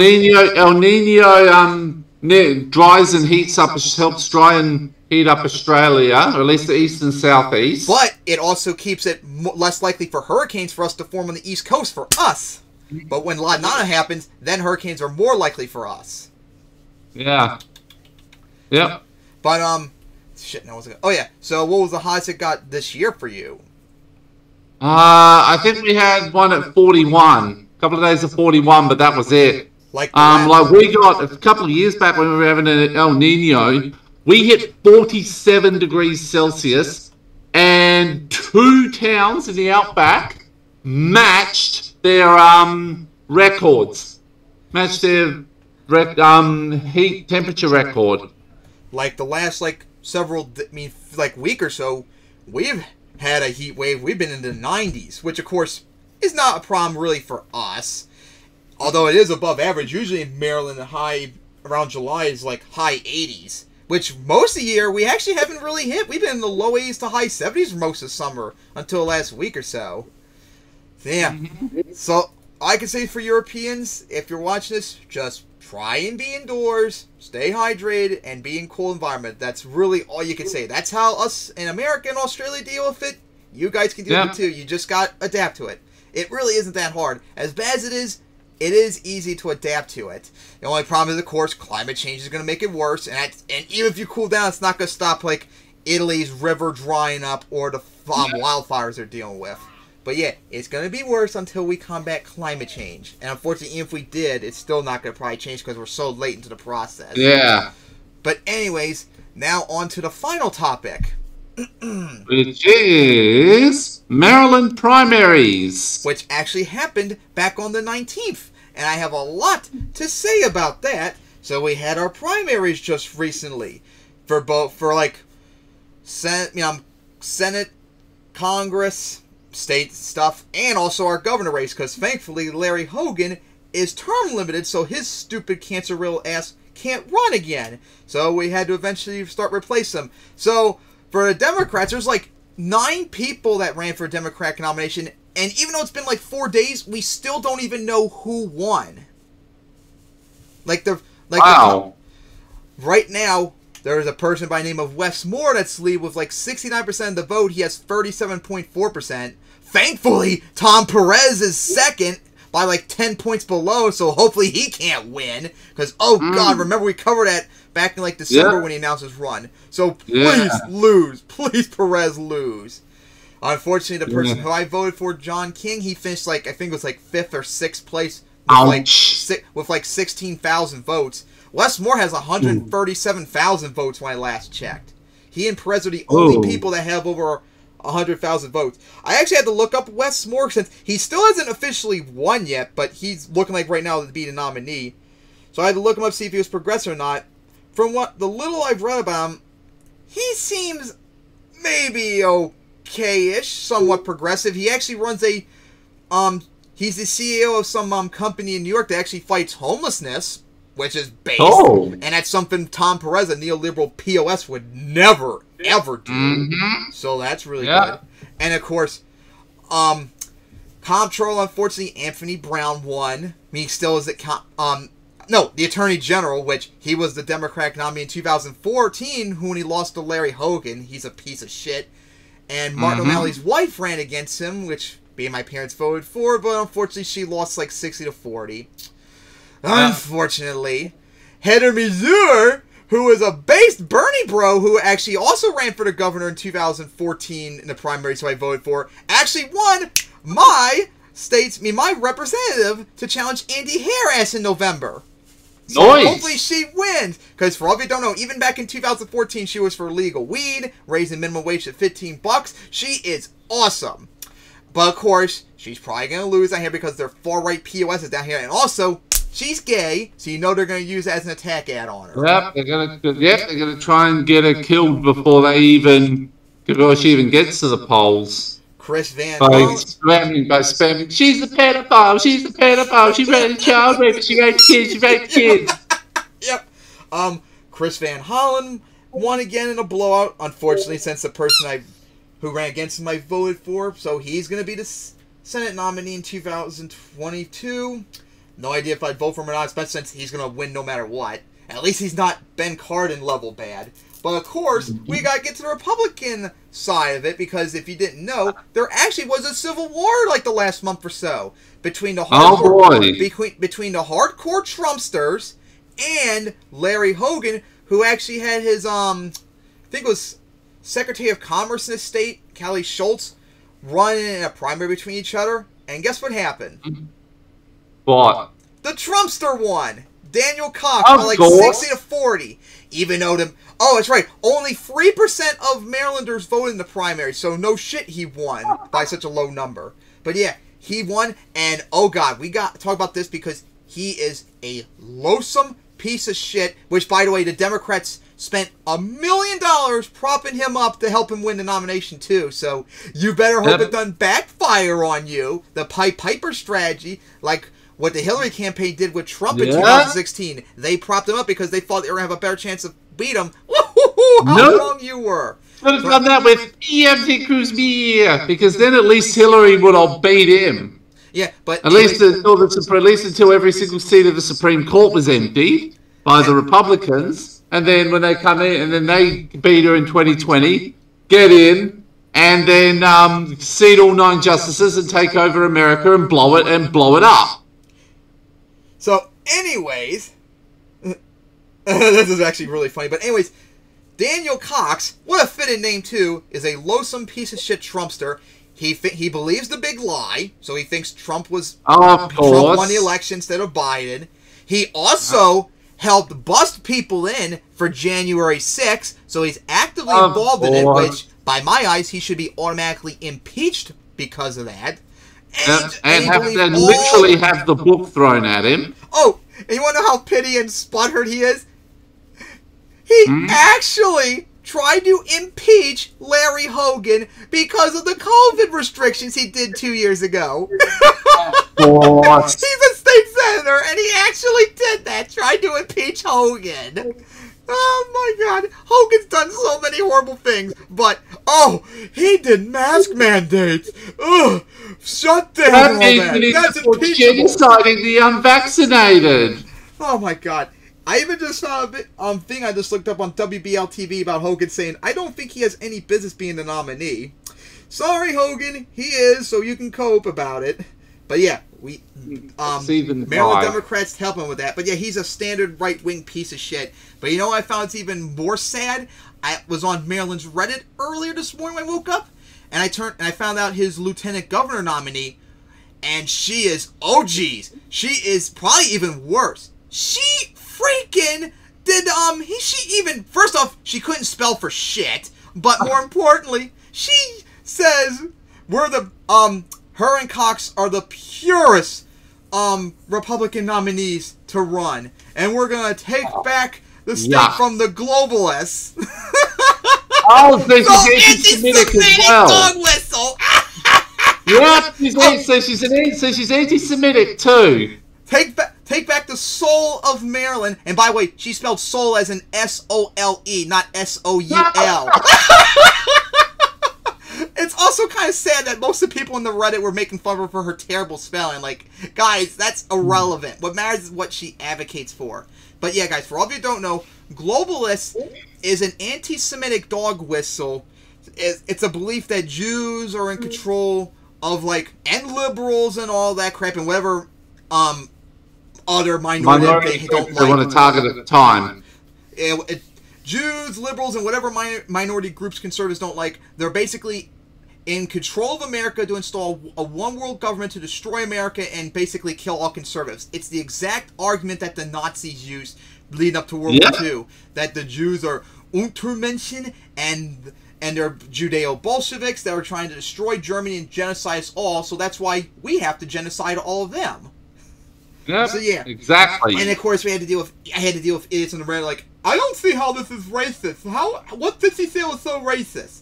Nino dries and heats up, helps dry and heat up Australia, or at least the east and southeast.
But it also keeps it less likely for hurricanes for us to form on the east coast for us. But when La Nina happens, then hurricanes are more likely for us.
Yeah. Yep.
But shit. No, oh yeah. So what was the highest it got this year for you?
I think we had one at 41. A couple of days of 41, but that was it. Like we got a couple of years back when we were having an El Nino, we hit 47 degrees Celsius, and 2 towns in the outback matched their records, matched their heat temperature record.
Like the last week or so, we've had a heat wave. We've been in the 90s, which of course is not a problem really for us. Although it is above average. Usually in Maryland, the high around July is like high 80s. Which most of the year we actually haven't really hit. We've been in the low 80s to high 70s for most of summer until last week or so. Yeah. So I can say for Europeans, if you're watching this, just try and be indoors, stay hydrated, and be in cool environment. That's really all you can say. That's how us in America and Australia deal with it. You guys can deal with it too. You just got to adapt to it. It really isn't that hard. As bad as it is easy to adapt to it. The only problem is, of course, climate change is going to make it worse. And even if you cool down, it's not going to stop, like, Italy's river drying up or the wildfires they're dealing with. But yeah, it's going to be worse until we combat climate change. And unfortunately, even if we did, it's still not going to probably change because we're so late into the process.
Yeah.
But anyways, now on to the final topic.
Which is Maryland primaries.
Which actually happened back on the 19th. And I have a lot to say about that. So we had our primaries just recently. For Senate, Congress, state stuff, and also our governor race. Because thankfully Larry Hogan is term limited, so his stupid cancer-riddled ass can't run again. So we had to eventually start replace him. So for the Democrats, there's like 9 people that ran for a Democratic nomination, and even though it's been like 4 days, we still don't even know who won. Wow. Right now, there's a person by the name of Wes Moore that's lead with like 69% of the vote. He has 37.4%. Thankfully, Tom Perez is second by like 10 points below, so hopefully he can't win. Because, God, remember we covered that back in like December when he announced his run. So please lose. Please, Perez, lose. Unfortunately, the person who I voted for, John King, he finished like, I think it was like 5th or 6th place with like 16,000 votes. Wes Moore has 137,000 votes when I last checked. He and Perez are the only people that have over 100,000 votes. I actually had to look up Wes Moore since he still hasn't officially won yet, but he's looking like right now to be the nominee. So I had to look him up to see if he was progressive or not. From what the little I've read about him, he seems maybe okay-ish, somewhat progressive. He actually runs a, he's the CEO of some company in New York that actually fights homelessness, which is based, and that's something Tom Perez, a neoliberal POS, would never, ever do. So that's really good. And of course, comptroller, unfortunately, Anthony Brown won. I mean, he still is the Attorney General, which he was the Democratic nominee in 2014, when he lost to Larry Hogan. He's a piece of shit. And Martin O'Malley's wife ran against him, which me and my parents voted for, but unfortunately she lost like 60-40. Unfortunately, Heather Mazur, who was a based Bernie bro, who actually also ran for the governor in 2014 in the primary, so I voted for, actually won my representative to challenge Andy Harris in November. So hopefully she wins, because for all of you who don't know, even back in 2014, she was for legal weed, raising minimum wage to $15. She is awesome. But of course, she's probably going to lose down here because they're far-right POSs down here, and also, she's gay, so you know they're going to use it as an attack ad on her.
Yep, they're gonna try and get her killed before she even gets to the polls.
Chris Van
by spamming, she's a pedophile, she's a pedophile, she raped a child rapist, she raped kids, she raped kids.
Yep. Chris Van Hollen won again in a blowout, unfortunately, since the person I who ran against him, I voted for. So he's going to be the Senate nominee in 2022. No idea if I'd vote for him or not, especially since he's going to win no matter what. At least he's not Ben Cardin level bad. But of course, we got to get to the Republican side of it, because if you didn't know, there actually was a civil war like the last month or so between the between the hardcore Trumpsters and Larry Hogan, who actually had his I think it was Secretary of Commerce in the state, Callie Schultz, running in a primary between each other. And guess what happened?
What?
The Trumpster won. Daniel Cox by like 60-40. Even though oh, that's right. Only 3% of Marylanders voted in the primary, so no shit he won by such a low number. But yeah, he won, and oh god, we got to talk about this because he is a loathsome piece of shit, which, by the way, the Democrats spent $1 million propping him up to help him win the nomination, too. So you better hope it doesn't backfire on you. The Piper strategy, like what the Hillary campaign did with Trump in 2016. They propped him up because they thought they were going to have a better chance of beat him. How wrong you were.
Should have done that with EMT Cruz Beer, because then at least Hillary would have beat him.
Yeah, but
at least until every single seat of the Supreme Court was emptied by the Republicans, and then when they come in and then they beat her in 2020, get in, and then seat all 9 justices and take over America and blow it up.
So, anyways, this is actually really funny. But anyways, Daniel Cox, what a fitting name too, is a loathsome piece of shit Trumpster. He believes the big lie, so he thinks Trump won the election instead of Biden. He also helped bust people in for January 6th, so he's actively involved in it, which, by my eyes, he should be automatically impeached because of that.
And literally have the book thrown at him.
Oh, and you want to know how pity and sputtered he is? He actually tried to impeach Larry Hogan because of the COVID restrictions he did 2 years ago. He's a state senator, and he actually did that. Tried to impeach Hogan. Oh my god. Hogan's done so many horrible things, but, he did mask mandates. Ugh. Shut down all that. That's impeachable.
Genociding the unvaccinated.
Oh my god. I even just saw a thing I just looked up on WBL TV about Hogan saying, I don't think he has any business being the nominee. Sorry, Hogan. He is, so you can cope about it. But yeah, Maryland Democrats help him with that. But yeah, he's a standard right-wing piece of shit. But you know what I found it's even more sad? I was on Maryland's Reddit earlier this morning when I woke up, and I found out his lieutenant governor nominee, and she is, she is probably even worse. She freaking did, first off, she couldn't spell for shit, but more importantly, she says her and Cox are the purest, Republican nominees to run, and we're gonna take back the state from the globalists.
She's anti-Semitic as well.
Dog whistle.
She's anti-Semitic too.
Take back the soul of Maryland. And by the way, she spelled soul as an S-O-L-E, not S-O-U-L. It's also kind of sad that most of the people in the Reddit were making fun of her for her terrible spelling. Like, guys, that's irrelevant. What matters is what she advocates for. But yeah, guys, for all of you who don't know, globalist is an anti-Semitic dog whistle. It's a belief that Jews are in control of, and liberals and all that crap, and whatever other minority they don't like.
They want to target at the time.
Jews, liberals, and whatever minority groups conservatives don't like, they're basically in control of America to install a one-world government to destroy America and basically kill all conservatives. It's the exact argument that the Nazis used leading up to World War II, that the Jews are Untermenschen and they're Judeo-Bolsheviks that are trying to destroy Germany and genocide us all, so that's why we have to genocide all of them.
Yep,
so yeah,
exactly.
And of course, I had to deal with idiots in the Reddit like, I don't see how this is racist. What did she say was so racist?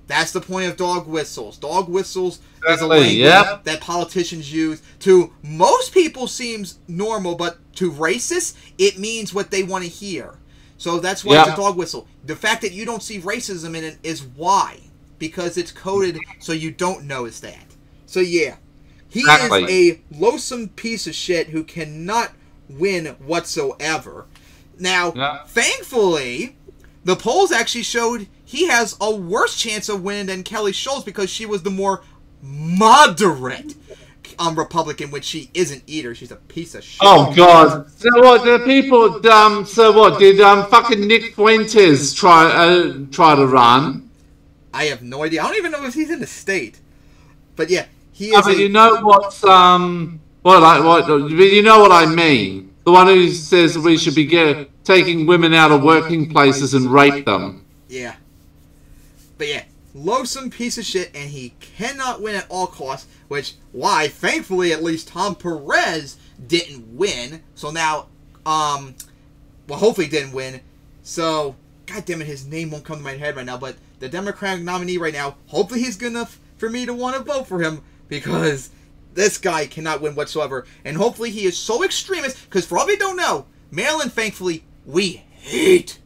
That's the point of dog whistles. Dog whistles is a language that politicians use. To most people seems normal, but to racists, it means what they want to hear. So that's why it's a dog whistle. The fact that you don't see racism in it is why. because it's coded so you don't notice that. So yeah, he
Exactly.
is a loathsome piece of shit who cannot win whatsoever. Now, thankfully, the polls actually showed he has a worse chance of winning than Kelly Schultz because she was the more moderate Republican, which she isn't either. She's a piece of shit.
Oh God! So what? The people. So what? Did fucking Nick Fuentes try to run?
I have no idea. I don't even know if he's in the state. But yeah, he is.
But you know what? You know what I mean. The one who says we should be taking women out of working places and rape them.
Yeah. But yeah, loathsome piece of shit, and he cannot win at all costs, which, why, thankfully, at least Tom Perez didn't win. So now, well, hopefully didn't win. So, God damn it, his name won't come to my head right now, but the Democratic nominee right now, hopefully he's good enough for me to want to vote for him, because this guy cannot win whatsoever. And hopefully he is so extremist, because for all of you who don't know, Maryland, thankfully, we hate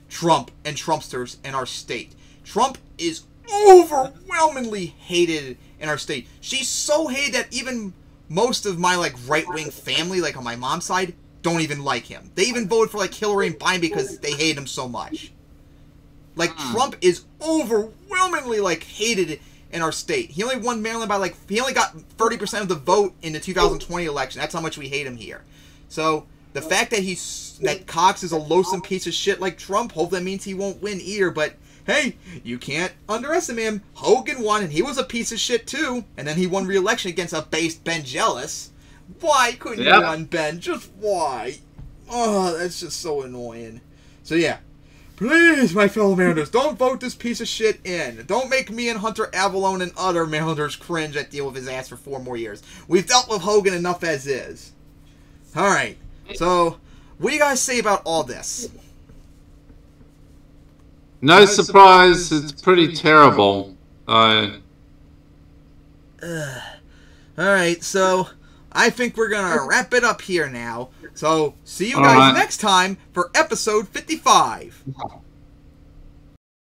Trump and Trumpsters in our state. Trump is overwhelmingly hated in our state. She's so hated that even most of my right-wing family, on my mom's side, don't even like him. They even voted for Hillary and Biden because they hate him so much. Trump is overwhelmingly hated in our state. He only won Maryland by he only got 30% of the vote in the 2020 election. That's how much we hate him here. So the fact that Cox is a loathsome piece of shit like Trump, hopefully that means he won't win either. But hey, you can't underestimate him. Hogan won, and he was a piece of shit too. And then he won re-election against a based Ben Jealous. Why couldn't you run Ben? Just why? Oh, that's just so annoying. So yeah, please, my fellow Marylanders, don't vote this piece of shit in. Don't make me and Hunter Avalone and other Marylanders cringe at deal with his ass for 4 more years. We've dealt with Hogan enough as is. Alright, so what do you guys say about all this?
No surprise, it's pretty terrible.
Alright, so I think we're gonna wrap it up here now. So, see you guys next time for episode 55.